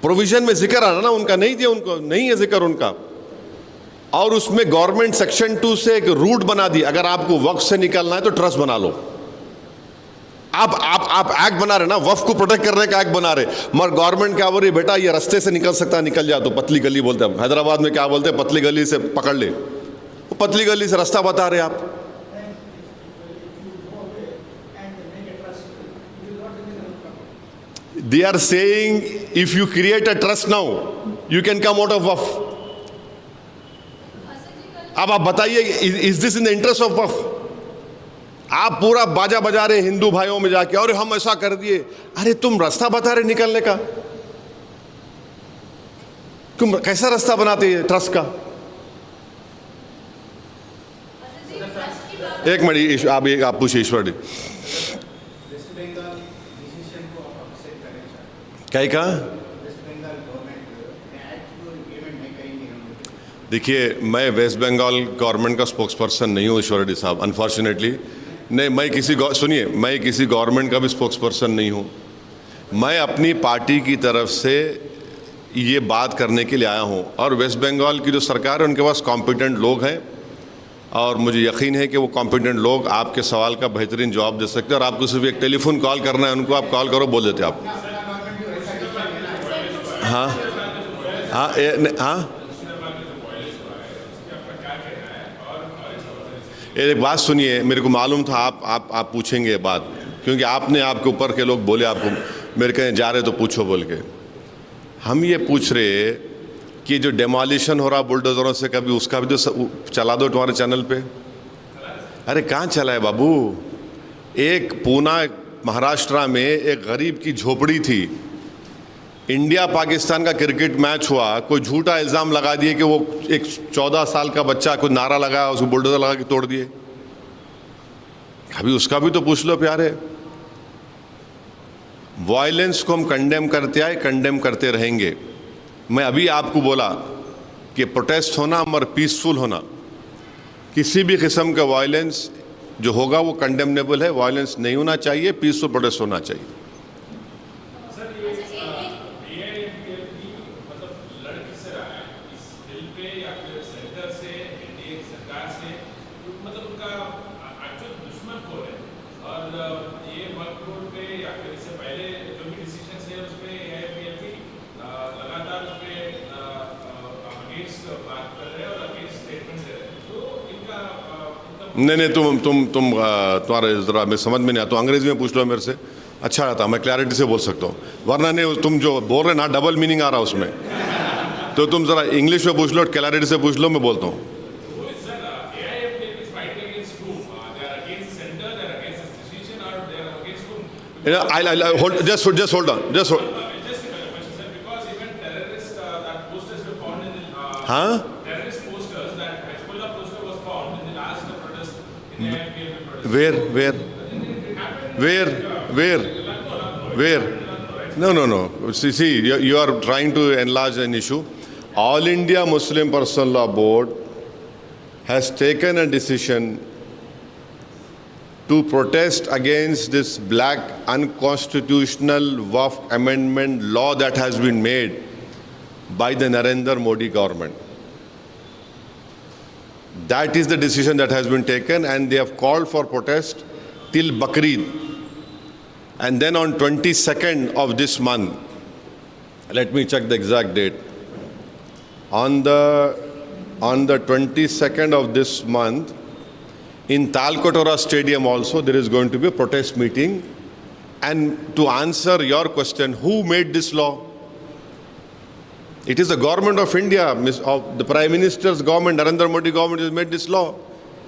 प्रोविजन में जिक्र आना ना, उनका नहीं दिया, उनको नहीं है जिक्र उनका। और उसमें गवर्नमेंट सेक्शन 2 से एक रूट बना दी, अगर आपको वक्फ से निकलना है तो ट्रस्ट बना लो। आप एक्ट बना रहे ना, वक्फ को प्रोटेक्ट करने का एक्ट बना रहे, मगर गवर्नमेंट क्या बोल रही है, बेटा ये रास्ते से निकल सकता है, निकल जा। तो पतली गली बोलते हैं, हैदराबाद में क्या बोलते हैं, पतली गली से पकड़ ले। वो पतली गली से रास्ता बता रहे आप। They are saying if you create a trust now, you can come out of waqf. अब आप बताइए, is this in the interest of waqf? आप पूरा बाजा बजा रहे हिंदू भाइयों में जाके, और हम ऐसा कर दिए। अरे तुम रास्ता बता रहे निकलने का, तुम कैसा रास्ता बनाते हैं ट्रस्ट का? एक मिनट, आप पूछिए ईश्वर जी। क्या कहा? देखिए, मैं वेस्ट बंगाल गवर्नमेंट का स्पोक्स पर्सन नहीं हूँ ईश्वर रेड्डी साहब, अनफॉर्चुनेटली। नहीं, मैं किसी गवर्नमेंट का भी स्पोक्स पर्सन नहीं हूँ। मैं अपनी पार्टी की तरफ से ये बात करने के लिए आया हूँ, और वेस्ट बंगाल की जो सरकार है उनके पास कॉम्पिटेंट लोग हैं, और मुझे यकीन है कि वो कॉम्पिटेंट लोग आपके सवाल का बेहतरीन जवाब दे सकते हैं। और आपको सिर्फ एक टेलीफोन कॉल करना है, उनको आप कॉल करो, बोल देते आप। हाँ हाँ हाँ, एक बात सुनिए, मेरे को मालूम था आप पूछेंगे बात, क्योंकि आपने आपके ऊपर के लोग बोले आपको, मेरे कहीं जा रहे तो पूछो बोल के। हम ये पूछ रहे कि जो डेमोलिशन हो रहा बुलडोजरों से, कभी उसका भी तो चला दो तुम्हारे चैनल पे। अरे कहाँ चला है बाबू? एक पूना महाराष्ट्र में एक गरीब की झोपड़ी थी, इंडिया पाकिस्तान का क्रिकेट मैच हुआ, कोई झूठा इल्ज़ाम लगा दिए कि वो एक 14 साल का बच्चा कुछ नारा लगाया, उसको बुलडोजर लगा के तोड़ दिए। कभी उसका भी तो पूछ लो प्यारे। वायलेंस को हम कंडेम करते आए, कंडेम करते रहेंगे। मैं अभी आपको बोला कि प्रोटेस्ट होना और पीसफुल होना, किसी भी किस्म का वायलेंस जो होगा वो कंडेमनेबल है। वायलेंस नहीं होना चाहिए, पीसफुल प्रोटेस्ट होना चाहिए। नहीं, तुम्हारा ज़रा मैं समझ में नहीं आता, अंग्रेज़ी में पूछ लो मेरे से, अच्छा रहता, मैं क्लैरिटी से बोल सकता हूँ। वरना नहीं, तुम जो बोल रहे ना डबल मीनिंग आ रहा उसमें, तो तुम ज़रा इंग्लिश में पूछ लो, क्लैरिटी से पूछ लो, मैं बोलता हूँ। Just hold on. हाँ? Where? No. See, you are trying to enlarge an issue. All India Muslim Personal Law Board has taken a decision to protest against this black unconstitutional Waqf amendment law that has been made by the Narendra Modi government. That is the decision that has been taken, and they have called for protest till Bakrid. And then on 22nd of this month, let me check the exact date. On the 22nd of this month, in Talkotora Stadium also there is going to be a protest meeting. And to answer your question, who made this law? It is the government of India, of the Prime Minister's government, Narendra Modi government has made this law.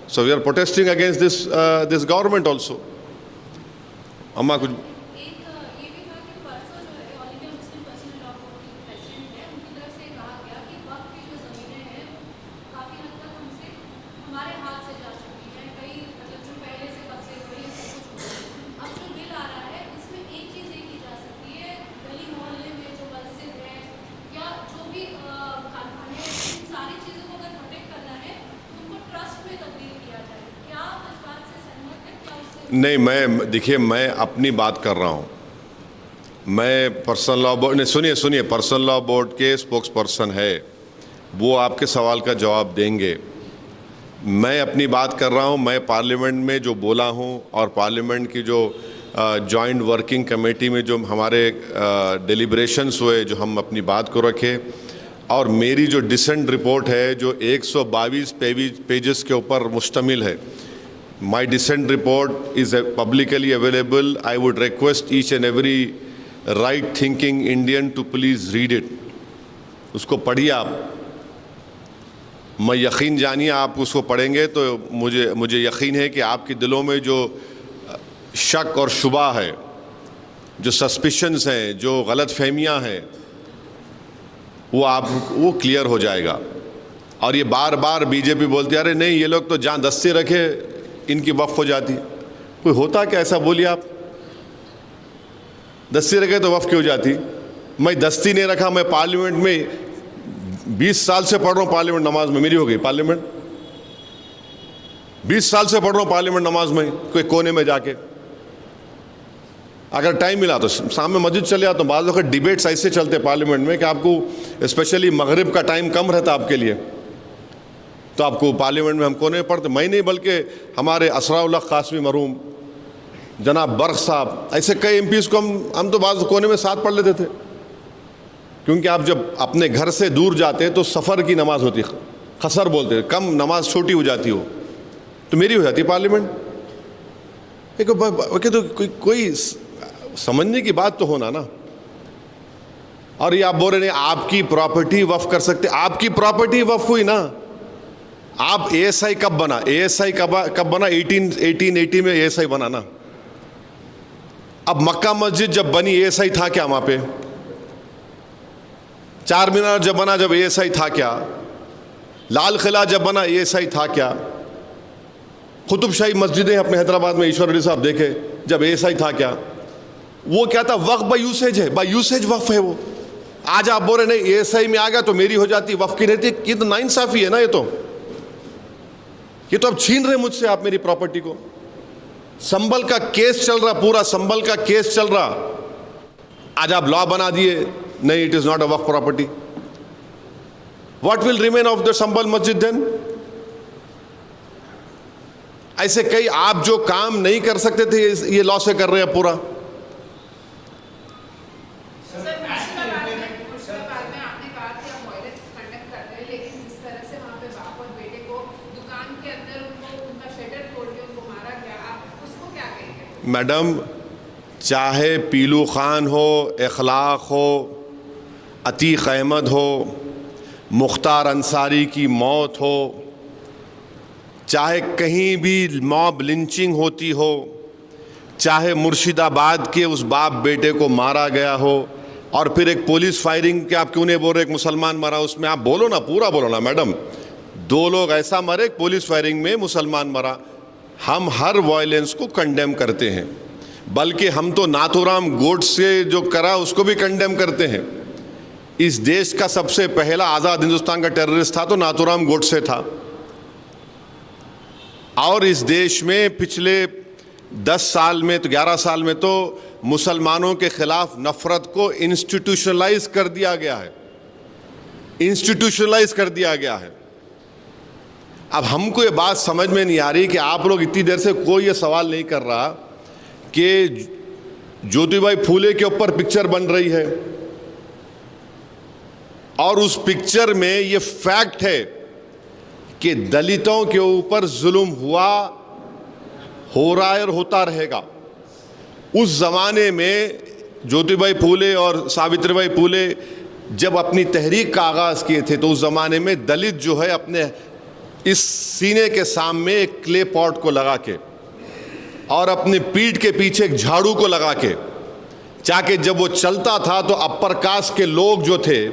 So we are protesting against this government also. अम्मा कुछ नहीं, मैं अपनी बात कर रहा हूँ। मैं पर्सनल लॉ बोर्ड, नहीं सुनिए, पर्सनल लॉ बोर्ड के स्पोक्स पर्सन है, वो आपके सवाल का जवाब देंगे। मैं अपनी बात कर रहा हूँ, मैं पार्लियामेंट में जो बोला हूँ और पार्लियामेंट की जो जॉइंट वर्किंग कमेटी में जो हमारे डिलिब्रेशंस हुए, जो हम अपनी बात को रखे, और मेरी जो डिसेंट रिपोर्ट है जो 122 पेजेस के ऊपर मुश्तमिल है। My dissent report is publicly available. I would request each and every right-thinking Indian to please read it. उसको पढ़िए आप। मैं यकीन जानिए, आप उसको पढ़ेंगे तो मुझे यकीन है कि आपके दिलों में जो शक और शुबा है, जो सस्पिशंस हैं, जो गलत फहमियाँ हैं, वो क्लियर हो जाएगा। और ये बार बार बीजेपी बोलती है, अरे नहीं ये लोग तो जहाँ दस्ती रखे इनकी वक्फ हो जाती। कोई होता क्या ऐसा? बोलिए आप। दस्ती रखे तो वक्फ क्यों जाती? मैं दस्ती नहीं रखा, मैं पार्लियामेंट में 20 साल से पढ़ रहा हूँ। पार्लियामेंट नमाज में मेरी हो गई, पार्लियामेंट 20 साल से पढ़ रहा हूँ पार्लियामेंट नमाज में, कोई कोने में जाके। अगर टाइम मिला तो सामने मस्जिद चले आता हूँ। बाद वक्त डिबेट्स ऐसे चलते पार्लियामेंट में कि आपको स्पेशली मगरिब का टाइम कम रहता आपके लिए, तो आपको पार्लियामेंट में हम कोने में पढ़ते। मैं नहीं बल्कि हमारे असराउल्लाह कासमी मरहूम, जनाब बर्क साहब, ऐसे कई एमपीज़ को हम तो बाद कोने में साथ पढ़ लेते थे। क्योंकि आप जब अपने घर से दूर जाते तो सफ़र की नमाज होती, खसर बोलते, कम नमाज छोटी हो जाती हो। तो मेरी हो जाती है पार्लियामेंट। तो कोई समझने की बात तो होना ना। और ये आप बोल रहे नहीं आपकी प्रॉपर्टी वक्फ कर सकते, आपकी प्रॉपर्टी वक्फ हुई ना। आप एएसआई कब बना, एएसआई कब बना, 1880 में एएसआई बना ना। अब मक्का मस्जिद जब बनी एएसआई था क्या वहां पे? चार मीनार जब बना जब एएसआई था क्या? लाल किला जब बना एएसआई था क्या? कुतुबशाही मस्जिदें अपने हैदराबाद में ईश्वर रेड्डी साहब देखे जब एएसआई था क्या? वो क्या था? वक्फ बाय यूसेज है, बाय यूसेज वक्फ है वो। आज आप बोल रहे नहीं एएसआई में आ गया तो मेरी हो जाती, वक्फ की रहती। ये तो नाइंसाफी है ना। ये तो अब छीन रहे मुझसे आप मेरी प्रॉपर्टी को। संभल का केस चल रहा, पूरा संभल का केस चल रहा, आज आप लॉ बना दिए नहीं, it is not a waqf property. What will remain of the Sambhal Masjid then? ऐसे कई आप जो काम नहीं कर सकते थे ये लॉ से कर रहे हैं पूरा। मैडम, चाहे पीलू खान हो, इखलाक हो, अतीक अहमद हो, मुख्तार अंसारी की मौत हो, चाहे कहीं भी मॉब लिंचिंग होती हो, चाहे मुर्शिदाबाद के उस बाप बेटे को मारा गया हो, और फिर एक पुलिस फायरिंग के आप क्यों नहीं बोल रहे एक मुसलमान मरा, उसमें आप बोलो ना, पूरा बोलो ना मैडम। 2 लोग ऐसा मरे, पुलिस फायरिंग में मुसलमान मरा। हम हर वायलेंस को कंडेम करते हैं, बल्कि हम तो नाथूराम गोडसे जो करा उसको भी कंडेम करते हैं। इस देश का सबसे पहला आज़ाद हिंदुस्तान का टेररिस्ट था तो नाथूराम गोडसे था। और इस देश में पिछले 10 साल में तो 11 साल में तो मुसलमानों के खिलाफ नफरत को इंस्टीट्यूशनलाइज कर दिया गया है, इंस्टीट्यूशनलाइज कर दिया गया है। अब हमको ये बात समझ में नहीं आ रही कि आप लोग इतनी देर से कोई ये सवाल नहीं कर रहा कि ज्योतिबाई फूले के ऊपर पिक्चर बन रही है और उस पिक्चर में ये फैक्ट है कि दलितों के ऊपर जुल्म हुआ, हो रहा है और होता रहेगा। उस जमाने में ज्योतिबाई फूले और सावित्रीबाई फूले जब अपनी तहरीक का आगाज किए थे तो उस जमाने में दलित जो है अपने इस सीने के सामने एक क्ले पॉट को लगा के और अपनी पीठ के पीछे एक झाड़ू को लगा के, चाहे जब वो चलता था तो अपर कास्ट के लोग जो थे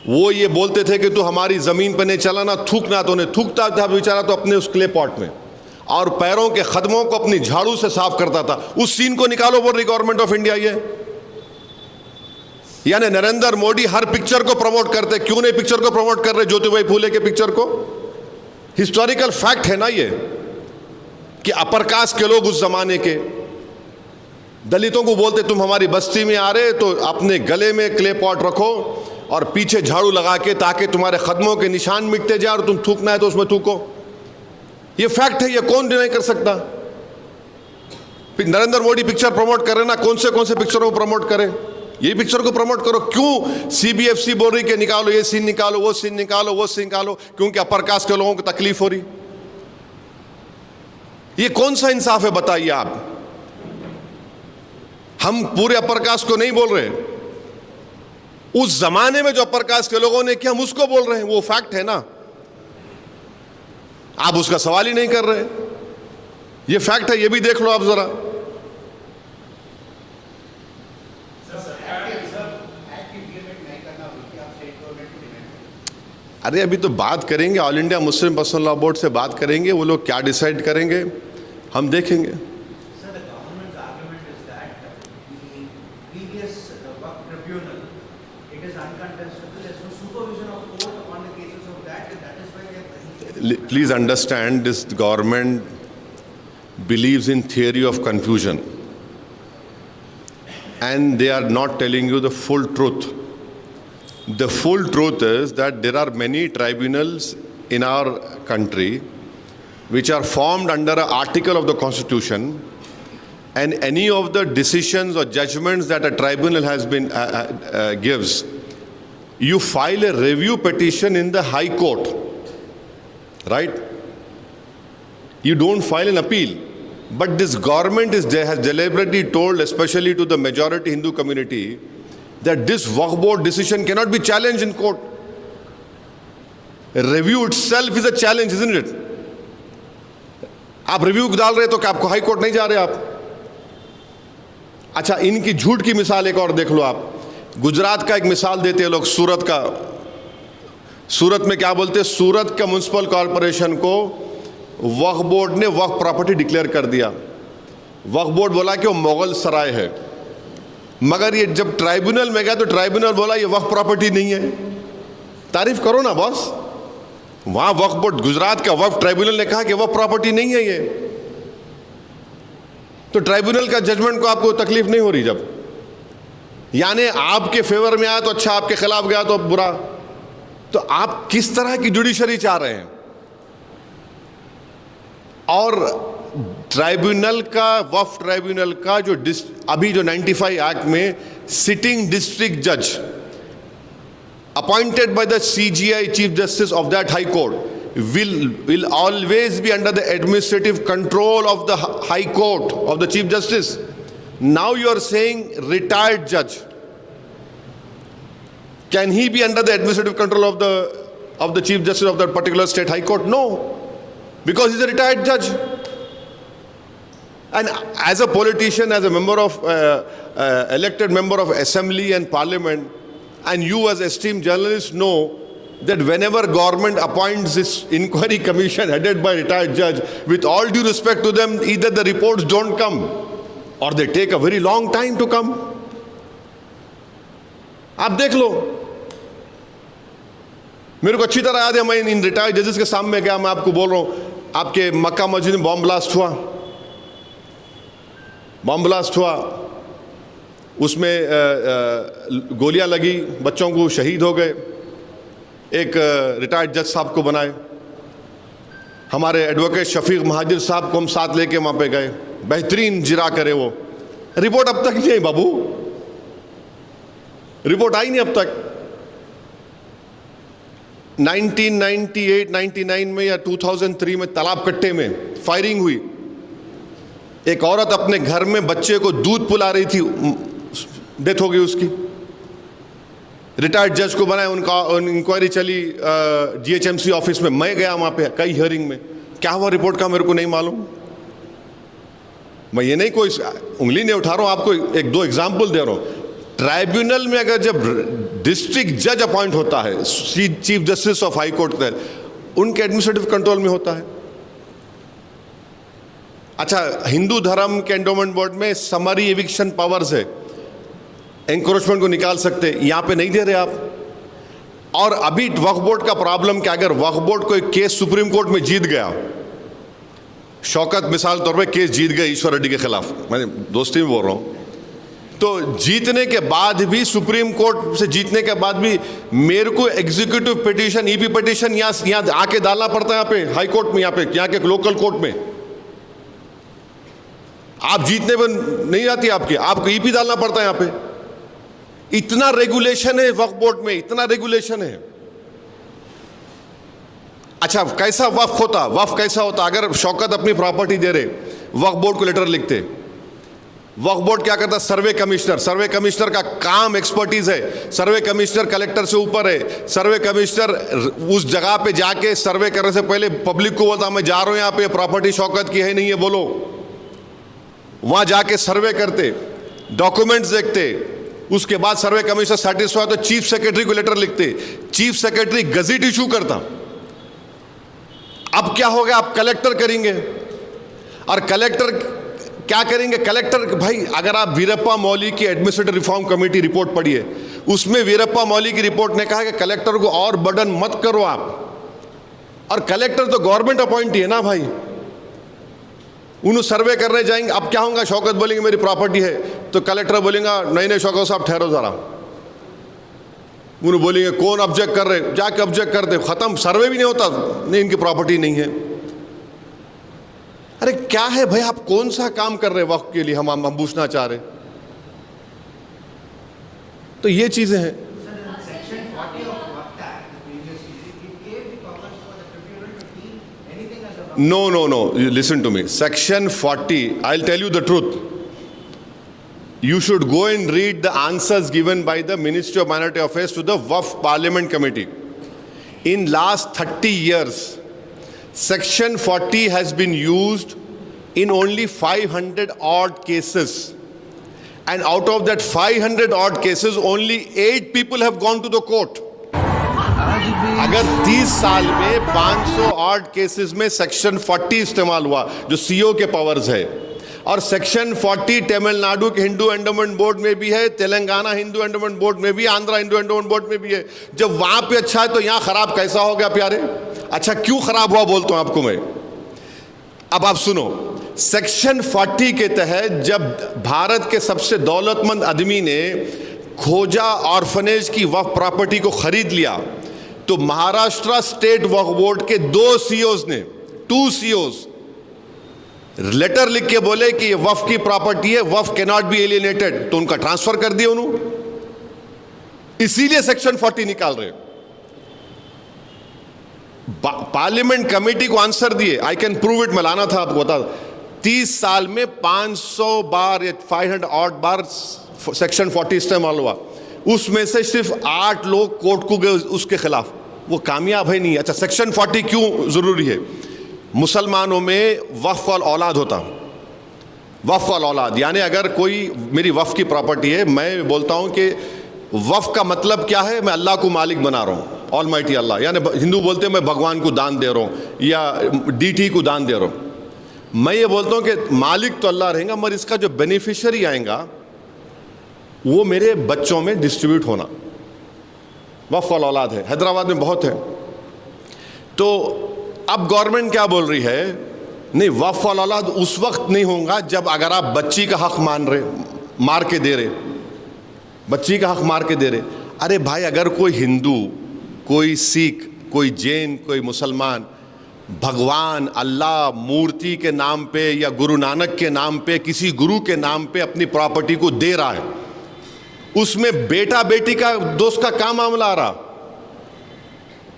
वो ये बोलते थे कि तू हमारी ज़मीन पर नहीं चला ना, थूकना, तो उन्हें थूकता था बेचारा तो अपने उस क्ले पॉट में, और पैरों के खदमों को अपनी झाड़ू से साफ करता था। उस सीन को निकालो, बोल रही गवर्नमेंट ऑफ इंडिया ये। यानी नरेंद्र मोदी हर पिक्चर को प्रमोट करते, क्यों नहीं पिक्चर को प्रमोट कर रहे ज्योतिबाई फूले के पिक्चर को? हिस्टोरिकल फैक्ट है ना ये कि अपर कास्ट के लोग उस जमाने के दलितों को बोलते तुम हमारी बस्ती में आ रहे तो अपने गले में क्ले पॉट रखो और पीछे झाड़ू लगा के, ताकि तुम्हारे कदमों के निशान मिटते जाए और तुम थूकना है तो उसमें थूको। ये फैक्ट है, ये कौन डिनाई कर सकता? नरेंद्र मोदी पिक्चर प्रमोट करे ना, कौन से पिक्चरों को प्रमोट करें? ये पिक्चर को प्रमोट करो। क्यों सीबीएफसी बोल रही कि निकालो ये सीन, निकालो वो सीन, निकालो वो सीन निकालो, क्योंकि अपर कास्ट के लोगों को तकलीफ हो रही? ये कौन सा इंसाफ है बताइए आप? हम पूरे अपर कास्ट को नहीं बोल रहे, उस जमाने में जो अपर कास्ट के लोगों ने किया हम उसको बोल रहे हैं, वो फैक्ट है ना। आप उसका सवाल ही नहीं कर रहे। ये फैक्ट है, ये भी देख लो आप जरा। अरे अभी तो बात करेंगे, all India Muslim personal law board से बात करेंगे, वो लोग क्या डिसाइड करेंगे हम देखेंगे। Please understand, this government believes in theory of confusion and they are not telling you the full truth. The full truth is that there are many tribunals in our country which are formed under an article of the Constitution, and any of the decisions or judgments that a tribunal has been gives, you file a review petition in the High Court, right? you don't file an appeal. But this government has deliberately told, especially to the majority Hindu community, that this Waqf board decision cannot be challenged in court. Review itself is a challenge, isn't it? आप review डाल रहे तो क्या आपको high court नहीं जा रहे आप? अच्छा, इनकी झूठ की मिसाल एक और देख लो आप। गुजरात का एक मिसाल देते हैं लोग, सूरत का। सूरत में क्या बोलते हैं? सूरत का म्युनिसिपल कॉरपोरेशन को वक्फ बोर्ड ने वक्फ प्रॉपर्टी डिक्लेयर कर दिया। वक्फ बोर्ड बोला कि वो मुगल सराय है, मगर ये जब ट्राइब्यूनल में गया तो ट्राइब्यूनल बोला ये वक्फ प्रॉपर्टी नहीं है। तारीफ करो ना बॉस। वहां वक्फ बोर्ड, गुजरात का वक्फ ट्राइब्यूनल ने कहा कि वक्फ प्रॉपर्टी नहीं है ये, तो ट्राइब्यूनल का जजमेंट को आपको तकलीफ नहीं हो रही। जब यानी आपके फेवर में आया तो अच्छा, आपके खिलाफ गया तो बुरा। तो आप किस तरह की जुडिशरी चाह रहे हैं? और ट्राइब्यूनल का, वक्फ ट्राइब्यूनल का जो अभी जो 95 एक्ट में सिटिंग डिस्ट्रिक्ट जज appointed by the CGI Chief Justice of that High Court will always be under the administrative control of the High Court, of the Chief Justice. Now you are saying retired judge. Can he be under the administrative control of the Chief Justice of that particular state High Court? No, because he's a retired judge. And as a politician, as a member of elected member of Assembly and Parliament, and you as esteemed journalists know that whenever government appoints this inquiry commission headed by retired judge, with all due respect to them, either the reports don't come or they take a very long time to come. आप देख लो, मेरे को अच्छी तरह याद है, मैं इन retired जजेस के सामने गया। मैं आपको बोल रहा हूँ, आपके मक्का मस्जिद में बॉम्ब ब्लास्ट हुआ, उसमें गोलियां लगी, बच्चों को शहीद हो गए। एक रिटायर्ड जज साहब को बनाए, हमारे एडवोकेट शफीक महाजिर साहब को हम साथ लेके वहाँ पे गए, बेहतरीन जिरा करे वो। रिपोर्ट अब तक नहीं आई बाबू, रिपोर्ट आई नहीं अब तक। 1998-99 में या 2003 में तालाब कट्टे में फायरिंग हुई। एक औरत अपने घर में बच्चे को दूध पिला रही थी, डेथ हो गई उसकी। रिटायर्ड जज को बनाया, उनका इंक्वायरी चली GHMC ऑफिस में। मैं गया वहाँ पे कई हियरिंग में, क्या हुआ रिपोर्ट का मेरे को नहीं मालूम। मैं ये नहीं कोई उंगली नहीं उठा रहा हूँ, आपको एक दो एग्जाम्पल दे रहा हूँ। ट्राइब्यूनल में अगर जब डिस्ट्रिक्ट जज अपॉइंट होता है, chief justice of high court का, उनके एडमिनिस्ट्रेटिव कंट्रोल में होता है। अच्छा, हिंदू धर्म के एंडोमेंट बोर्ड में समरी एविक्शन पावर्स है, एंक्रोचमेंट को निकाल सकते, यहाँ पे नहीं दे रहे आप। और अभी वक्फ बोर्ड का प्रॉब्लम क्या, अगर वक्फ बोर्ड कोई केस सुप्रीम कोर्ट में जीत गया, शौकत मिसाल तौर पे केस जीत गए ईश्वर रेड्डी के खिलाफ, मैं दोस्ती में बोल रहा हूँ, तो जीतने के बाद भी, सुप्रीम कोर्ट से जीतने के बाद भी मेरे को एग्जीक्यूटिव पिटीशन, ईपी पिटीशन यहाँ आके डालना पड़ता है, यहाँ पे हाई कोर्ट में, यहाँ के लोकल कोर्ट में। आप जीतने में नहीं आती आपको ईपी डालना पड़ता है यहाँ पे। इतना रेगुलेशन है वक्फ बोर्ड में, इतना रेगुलेशन है। अच्छा, कैसा वक्फ कैसा होता? अगर शौकत अपनी प्रॉपर्टी दे रहे, वक्फ बोर्ड को लेटर लिखते, वक्फ बोर्ड क्या करता? सर्वे कमिश्नर का काम एक्सपर्टीज है। सर्वे कमिश्नर कलेक्टर से ऊपर है। सर्वे कमिश्नर उस जगह पे जाके सर्वे करने से पहले पब्लिक को बोलता, मैं जा रहा हूं यहाँ पे, प्रॉपर्टी शौकत की है नहीं है बोलो। वहां जाके सर्वे करते, डॉक्यूमेंट्स देखते, उसके बाद सर्वे कमिश्नर सेटिस्फाई तो चीफ सेक्रेटरी को लेटर लिखते, चीफ सेक्रेटरी गजट इशू करता। अब क्या हो गया? आप कलेक्टर करेंगे, और कलेक्टर क्या करेंगे? कलेक्टर भाई, अगर आप वीरप्पा मौली की एडमिनिस्ट्रेटिव रिफॉर्म कमेटी रिपोर्ट पढ़िए, उसमें वीरप्पा मौली की रिपोर्ट ने कहा कि कलेक्टर को और बर्डन मत करो आप। और कलेक्टर तो गवर्नमेंट अपॉइंटी है ना भाई, उन्हें सर्वे करने जाएंगे। अब क्या होगा? शौकत बोलेंगे मेरी प्रॉपर्टी है, तो कलेक्टर बोलेगा नहीं शौकत साहब ठहरो जरा। उन्हें बोलेंगे कौन ऑब्जेक्ट कर रहे, जाके ऑब्जेक्ट कर दे, खत्म, सर्वे भी नहीं होता, नहीं इनकी प्रॉपर्टी नहीं है। अरे क्या है भाई, आप कौन सा काम कर रहे वक्त के लिए, हम पूछना चाह रहे। तो ये चीजें हैं। No. You listen to me. Section 40, I'll tell you the truth. You should go and read the answers given by the Ministry of Minority Affairs to the Waqf Parliament Committee. In last 30 years, Section 40 has been used in only 500 odd cases. And out of that 500 odd cases, only 8 people have gone to the court. अगर 30 साल में 500 odd cases में section 40 इस्तेमाल हुआ जो CO के powers है, और सेक्शन 40 तमिलनाडु के हिंदू एंडोमेंट बोर्ड में भी है, तेलंगाना हिंदू एंडोमेंट बोर्ड में भी, आंध्रा हिंदू एंडोमेंट बोर्ड में भी है, जब वहां पे अच्छा है तो यहां खराब कैसा हो गया प्यारे? अच्छा क्यों खराब हुआ बोलता हूं आपको मैं। अब आप सुनो, सेक्शन 40 के तहत जब भारत के सबसे दौलतमंद आदमी ने खोजा ऑर्फनेज की वक्फ प्रॉपर्टी को खरीद लिया, तो महाराष्ट्र स्टेट वक्फ बोर्ड के 2 सीओज ने 2 सीओज लेटर लिख के बोले कि ये वक्फ की प्रॉपर्टी है, वक्फ कैन नॉट बी एलियनेटेड, तो उनका ट्रांसफर कर दिया उन्होंने। इसीलिए सेक्शन 40 निकाल रहे। पार्लियामेंट कमेटी को आंसर दिए, आई कैन प्रूव इट, मैं लाना था आपको बता। 30 साल में 500 बार या 500 ऑड बार सेक्शन 40 इस्तेमाल हुआ, उसमें से सिर्फ 8 लोग कोर्ट को गए उसके खिलाफ, वो कामयाब है नहीं। अच्छा सेक्शन 40 क्यों जरूरी है? मुसलमानों में वक्फ वाल औलाद होता, वक्फ वाल औलाद यानी अगर कोई मेरी वक्फ की प्रॉपर्टी है, मैं बोलता हूं कि वक्फ का मतलब क्या है? मैं अल्लाह को मालिक बना रहा हूं, ऑलमाइटी अल्लाह, यानी हिंदू बोलते हैं मैं भगवान को दान दे रहा हूं या डीटी को दान दे रहा हूं। मैं ये बोलता हूं कि मालिक तो अल्लाह रहेगा, मगर इसका जो बेनिफिशियरी आएगा वो मेरे बच्चों में डिस्ट्रीब्यूट होना। वक्फ वाल औलाद है, हैदराबाद में बहुत है। तो अब गवर्नमेंट क्या बोल रही है? नहीं, वक्फ वाल औलाद उस वक्त नहीं होगा जब अगर आप बच्ची का हक मान रहे, मार के दे रहे, बच्ची का हक मार के दे रहे। अरे भाई, अगर कोई हिंदू, कोई सिख, कोई जैन, कोई मुसलमान भगवान अल्लाह मूर्ति के नाम पे या गुरु नानक के नाम पे, किसी गुरु के नाम पे अपनी प्रॉपर्टी को दे रहा है, उसमें बेटा बेटी का दोस्त का क्या मामला आ रहा?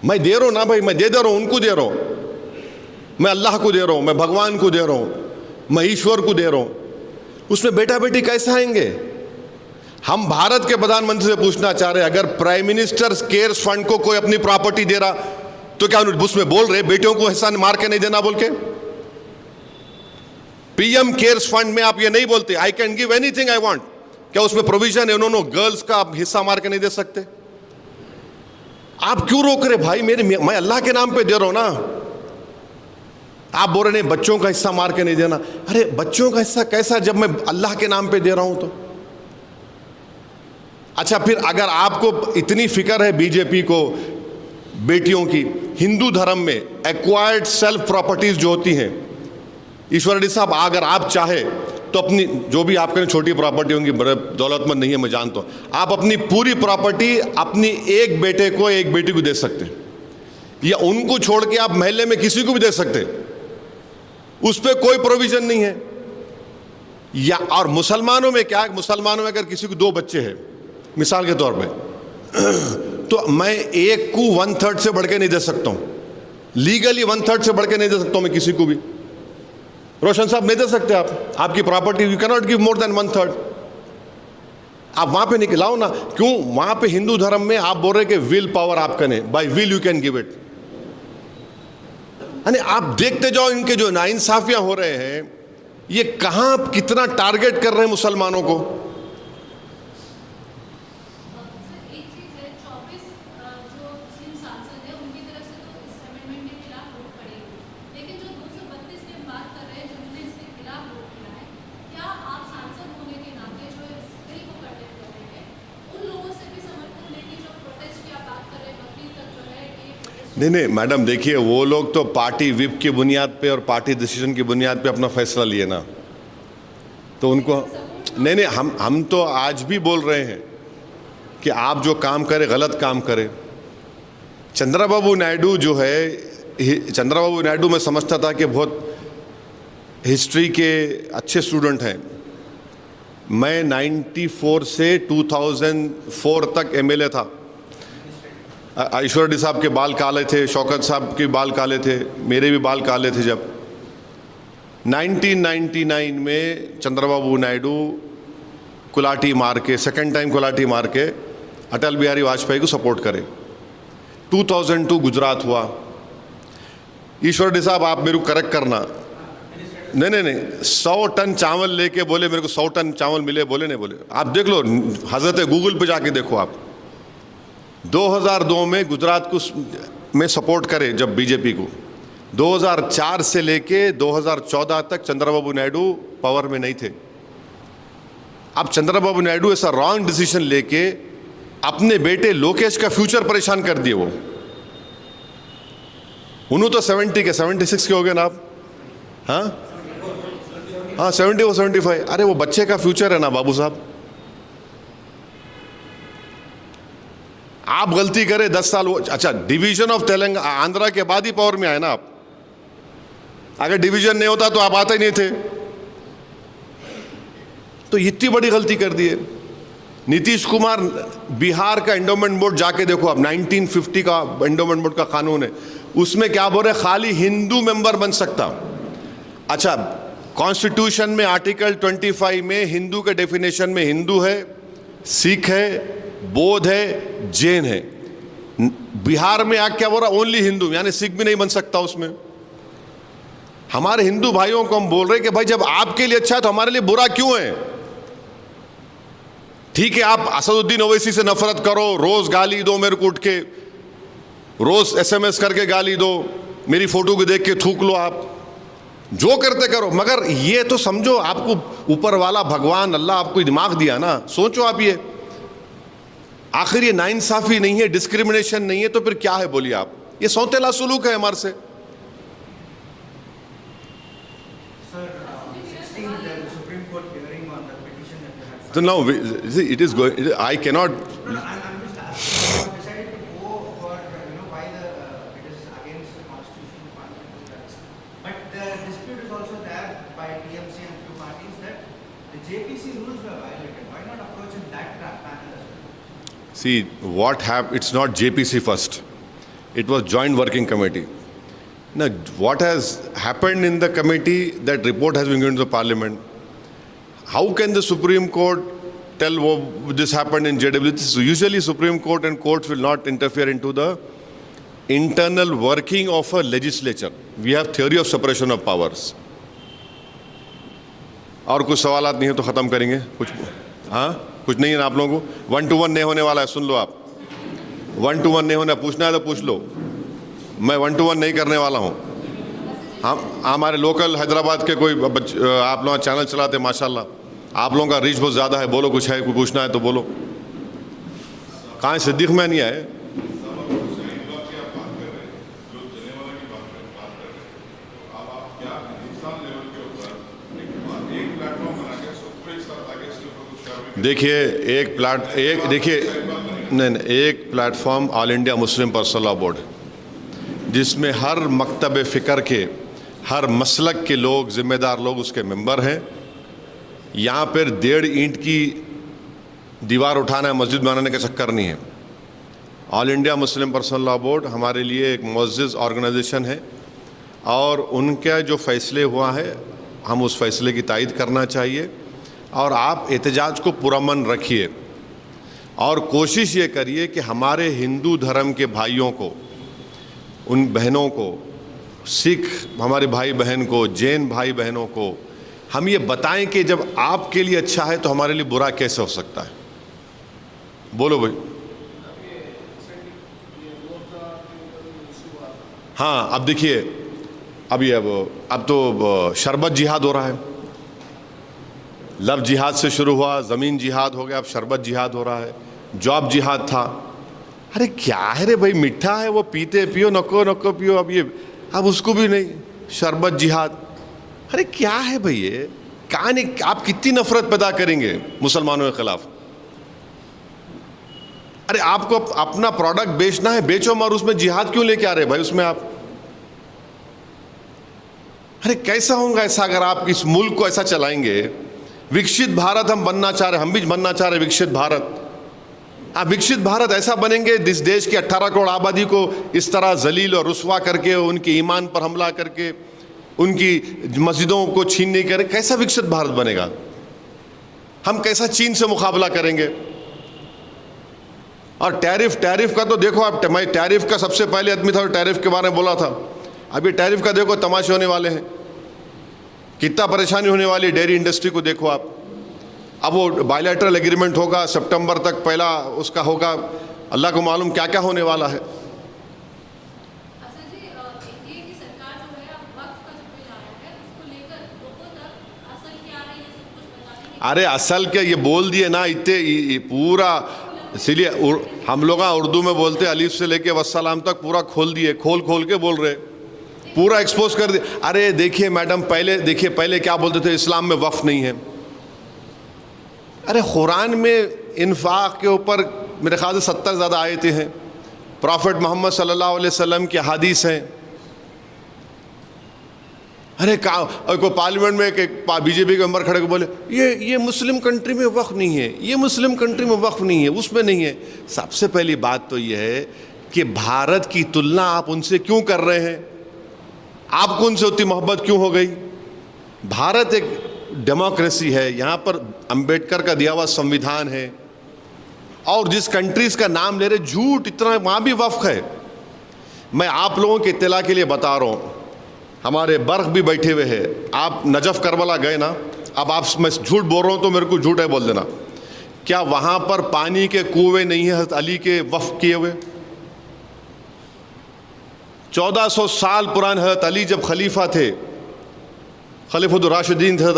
मैं दे रहा हूं ना भाई, मैं दे रहा हूं, उनको दे रहा हूं, मैं अल्लाह को दे रहा हूं, मैं भगवान को दे रहा हूं, मैं ईश्वर को दे रहा हूं, उसमें बेटा बेटी कैसे आएंगे? हम भारत के प्रधानमंत्री से पूछना चाह रहे हैं, अगर प्राइम मिनिस्टर केयर्स फंड को कोई अपनी प्रॉपर्टी दे रहा तो क्या उसमें बोल रहे बेटियों को हिस्सा मार के नहीं देना बोल के? पीएम केयर्स फंड में आप ये नहीं बोलते I can give anything I want, क्या उसमें प्रोविजन है उन्होंने गर्ल्स का हिस्सा मार के नहीं दे सकते? आप क्यों रोक रहे भाई? मैं अल्लाह के नाम पे दे रहा हूं ना, आप बोल रहे नहीं बच्चों का हिस्सा मार के नहीं देना। अरे बच्चों का हिस्सा कैसा जब मैं अल्लाह के नाम पे दे रहा हूं तो? अच्छा फिर अगर आपको इतनी फिक्र है बीजेपी को बेटियों की, हिंदू धर्म में एक्वायर्ड सेल्फ प्रॉपर्टीज जो होती हैं, ईश्वर रेड्डी साहब अगर आप चाहे तो अपनी जो भी आपके छोटी प्रॉपर्टी होंगी, बड़े दौलतमंद नहीं है मैं जानता हूँ, आप अपनी पूरी प्रॉपर्टी अपनी एक बेटे को एक बेटी को दे सकते हैं, या उनको छोड़ के आप महल्ले में किसी को भी दे सकते हैं, उस पर कोई प्रोविजन नहीं है। या और मुसलमानों में क्या, मुसलमानों में अगर किसी को 2 बच्चे हैं मिसाल के तौर पे, तो मैं एक को 1/3 से बढ़ के नहीं दे सकता हूं, लीगली 1/3 से बढ़ के नहीं दे सकता हूं मैं किसी को भी। रोशन साहब नहीं दे सकते आप, आपकी property you can not give more than 1/3। आप वहां पे निकलाओ ना, क्यों? वहां पे हिंदू धर्म में आप बोल रहे कि विल पावर आपका नहीं, by will you can give it. यानी आप देखते जाओ इनके जो नाइंसाफियां हो रहे हैं, ये कहां कितना टारगेट कर रहे हैं मुसलमानों को। नहीं मैडम, देखिए वो लोग तो पार्टी विप की बुनियाद पे और पार्टी डिसीजन की बुनियाद पे अपना फैसला लिए ना, तो उनको नहीं हम तो आज भी बोल रहे हैं कि आप जो काम करें गलत काम करें। चंद्रबाबू नायडू जो है, चंद्रबाबू नायडू मैं समझता था कि बहुत हिस्ट्री के अच्छे स्टूडेंट हैं। मैं 94 से 2004 तक एमएलए था, ईश्वर रेड्डी साहब के बाल काले थे, शौकत साहब के बाल काले थे, मेरे भी बाल काले थे। जब 1999 में चंद्रबाबू नायडू कुलाटी मार के, सेकेंड टाइम कुलाटी मार के अटल बिहारी वाजपेयी को सपोर्ट करे। 2002 गुजरात हुआ। ईश्वर रेड्डी साहब आप मेरे को करेक्ट करना, नहीं 100 टन चावल लेके बोले मेरे को 100 टन चावल मिले, बोले नहीं बोले? आप देख लो, हजरत गूगल पे जाके देखो आप। 2002 में गुजरात को में सपोर्ट करे जब बीजेपी को। 2004 से लेके 2014 तक चंद्रबाबू नायडू पावर में नहीं थे। अब चंद्रबाबू नायडू ऐसा रॉन्ग डिसीजन लेके अपने बेटे लोकेश का फ्यूचर परेशान कर दिए। वो उन्होंने तो 70 के 76 के हो गए ना आप? हाँ 70 और 75। अरे वो बच्चे का फ्यूचर है ना बाबू साहब। आप गलती करें 10 साल, अच्छा डिवीजन ऑफ तेलंगाना आंध्रा के बाद ही पावर में आए ना आप। अगर डिवीजन नहीं होता तो आप आते ही नहीं थे। तो इतनी बड़ी गलती कर दी है। नीतीश कुमार, बिहार का एंडोमेंट बोर्ड जाके देखो आप, 1950 का एंडोमेंट बोर्ड का कानून है, उसमें क्या बोल रहे? खाली हिंदू मेंबर बन सकता। अच्छा, कॉन्स्टिट्यूशन में आर्टिकल 25 में हिंदू के डेफिनेशन में हिंदू है, सिख है, बौद्ध है, जैन है। बिहार में आग क्या बोल रहा? ओनली हिंदू, यानी सिख भी नहीं बन सकता उसमें। हमारे हिंदू भाइयों को हम बोल रहे हैं कि भाई जब आपके लिए अच्छा है तो हमारे लिए बुरा क्यों है? ठीक है, आप असदुद्दीन ओवैसी से नफरत करो, रोज गाली दो मेरे को उठ के, रोज SMS करके गाली दो, मेरी फोटो को देख के थूक लो, आप जो करते करो, मगर ये तो समझो आपको ऊपर वाला भगवान अल्लाह आपको दिमाग दिया ना, सोचो आप ये। आखिर ये नाइंसाफी नहीं है, डिस्क्रिमिनेशन नहीं है, तो फिर क्या है बोलिए आप? ये सौतेला सुलूक है हमारे से। So now, see, it is going. I cannot. No, I'm just asking. Decided to go for why it is against the constitution of parliament. But the dispute is also there by TMC and few parties that the JPC rules were violated. Why not approach in that panel as well? See, what happened? It's not JPC first. It was Joint Working Committee. Now, what has happened in the committee? That report has been given to the parliament. How can the Supreme Court tell this happened in JWC? So usually Supreme Court and courts will not interfere into the internal working of a legislature. We have theory of separation of powers. और कुछ सवालात नहीं है तो ख़त्म करेंगे। कुछ हाँ, कुछ नहीं है ना आप लोगों को? 1 to 1 नहीं होने वाला है, सुन लो आप। 1 to 1 नहीं होना, पूछना है तो पूछ लो। मैं 1 to 1 नहीं करने वाला हूँ। हम हमारे लोकल हैदराबाद के कोई आप लोग चैनल चलाते माशाल्लाह, आप लोगों का रीच बहुत ज़्यादा है, बोलो कुछ है, कोई पूछना है तो बोलो। कहाँ है सिद्दीक? में नहीं आए। देखिए एक platform all India Muslim personal law board, जिसमें हर मकतब फ़िक्र के, हर मसलक के लोग, ज़िम्मेदार लोग उसके मेंबर हैं। यहाँ पर 1.5 ईंट की दीवार उठाना है, मस्जिद बनाने का चक्कर नहीं है। All India Muslim personal law board हमारे लिए एक मुअज़्ज़ज़ ऑर्गेनाइजेशन है और उनका जो फ़ैसले हुआ है हम उस फ़ैसले की तायद करना चाहिए। और आप एहतजाज को पुरअमन रखिए और कोशिश ये करिए कि हमारे हिंदू धर्म के भाइयों को, उन बहनों को, सिख हमारे भाई बहन को, जैन भाई बहनों को हम ये बताएं कि जब आपके लिए अच्छा है तो हमारे लिए बुरा कैसे हो सकता है? बोलो भाई। हाँ, अब देखिए, अब तो शरबत जिहाद हो रहा है। लव जिहाद से शुरू हुआ, ज़मीन जिहाद हो गया, अब शरबत जिहाद हो रहा है। जॉब जिहाद था। अरे क्या है रे भाई, मीठा है वो, पीते पियो, नको नको पियो। अब उसको भी नहीं, शरबत जिहाद। अरे क्या है भाई ये? कहानी, आप कितनी नफरत पैदा करेंगे मुसलमानों के खिलाफ? अरे आपको अपना प्रोडक्ट बेचना है, बेचो, मगर उसमें जिहाद क्यों लेके आ रहे भाई उसमें आप? अरे कैसा होगा ऐसा अगर आप इस मुल्क को ऐसा चलाएंगे? विकसित भारत हम बनना चाह रहे, हम भी बनना चाह रहे विकसित भारत। आप विकसित भारत ऐसा बनेंगे इस देश की 18 करोड़ आबादी को इस तरह जलील और रुस्वा करके, उनके ईमान पर हमला करके, उनकी मस्जिदों को छीनने कर, कैसा विकसित भारत बनेगा? हम कैसा चीन से मुकाबला करेंगे? और टैरिफ का तो देखो आप, मैं टैरिफ का सबसे पहले आदमी था, टैरिफ के बारे में बोला था। अभी टैरिफ का देखो तमाशे होने वाले हैं, कितना परेशानी होने वाली है डेयरी इंडस्ट्री को देखो आप। अब वो बायलैटरल एग्रीमेंट होगा, सितंबर तक पहला उसका होगा, अल्लाह को मालूम क्या क्या होने वाला है। अरे असल क्या, ये बोल दिए ना इतने पूरा, इसीलिए हम लोग उर्दू में बोलते अलीफ से लेके वस्सलाम तक पूरा खोल दिए, खोल के बोल रहे, पूरा एक्सपोज कर दिए। अरे देखिए मैडम, पहले क्या बोलते थे, इस्लाम में वक्फ नहीं है। अरे कुरान में इन्फाक के ऊपर मेरे ख्याल से 70 ज़्यादा आयतें हैं, प्रॉफिट मोहम्मद सल्लल्लाहु अलैहि वसल्लम की हदीस हैं। अरे कोई पार्लियामेंट में एक बीजेपी के मेंबर खड़े को बोले ये मुस्लिम कंट्री में वक्फ नहीं है, ये मुस्लिम कंट्री में वक्फ नहीं है, उसमें नहीं है। सबसे पहली बात तो ये है कि भारत की तुलना आप उनसे क्यों कर रहे हैं? आपको उनसे उतनी मोहब्बत क्यों हो गई? भारत एक डेमोक्रेसी है, यहाँ पर अंबेडकर का दिया हुआ संविधान है, और जिस कंट्रीज का नाम ले रहे झूठ इतना, वहाँ भी वक्फ है। मैं आप लोगों के इत्तला के लिए बता रहा हूँ, हमारे बर्ग भी बैठे हुए हैं, आप नजफ करबला गए ना, अब आप, मैं झूठ बोल रहा हूँ तो मेरे को झूठ है बोल देना, क्या वहाँ पर पानी के कुएं नहीं है हज़रत अली के वक्फ किए हुए? 1400 साल पुराने हज़रत अली जब खलीफा थे, खलीफतुर राशिदीन हज़रत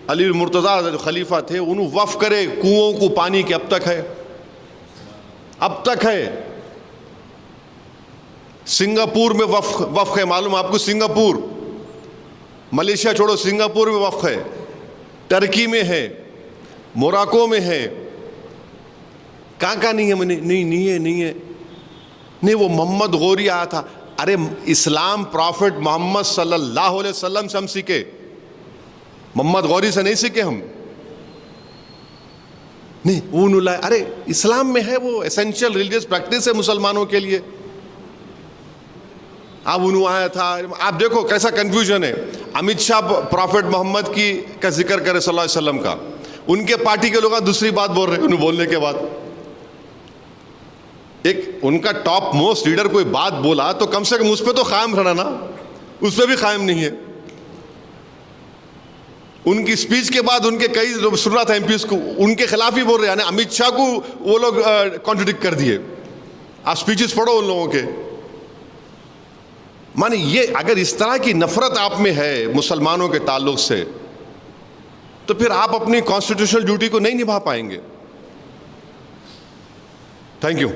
अली मुर्तज़ा जो खलीफा थे, उन्होंने वक्फ करे कुओं को पानी के, अब तक है। सिंगापुर में वक्फ है, मालूम आपको? सिंगापुर, मलेशिया छोड़ो, सिंगापुर में वक्फ है, टर्की में है, मोराको में है, कहाँ नहीं है? नहीं है। वो मोहम्मद गौरी आया था। अरे इस्लाम प्रॉफिट मोहम्मद सल्लल्लाहु अलैहि वसल्लम से हम सीखे, मोहम्मद गौरी से नहीं सीखे हम। नहीं वो नुला, अरे इस्लाम में है, वो एसेंशियल रिलीजियस प्रैक्टिस है मुसलमानों के लिए। अब उन्होंने आया था, आप देखो कैसा कंफ्यूजन है। अमित शाह प्रॉफिट मोहम्मद की का जिक्र करे सल्लल्लाहु अलैहि वसल्लम का, उनके पार्टी के लोग दूसरी बात बोल रहे हैं। उन्होंने बोलने के बाद एक उनका टॉप मोस्ट लीडर कोई बात बोला तो कम से कम उस पर तो कायम रहना ना, उस पर भी कायम नहीं है। उनकी स्पीच के बाद उनके कई लोग सुन रहा था एमपीज को, उनके खिलाफ ही बोल रहे हैं, यानी अमित शाह को वो लोग कॉन्ट्रडिक्ट कर दिए। आप स्पीचेस पढ़ो उन लोगों के। माने ये अगर इस तरह की नफरत आप में है मुसलमानों के ताल्लुक से, तो फिर आप अपनी कॉन्स्टिट्यूशनल ड्यूटी को नहीं निभा पाएंगे। Thank you.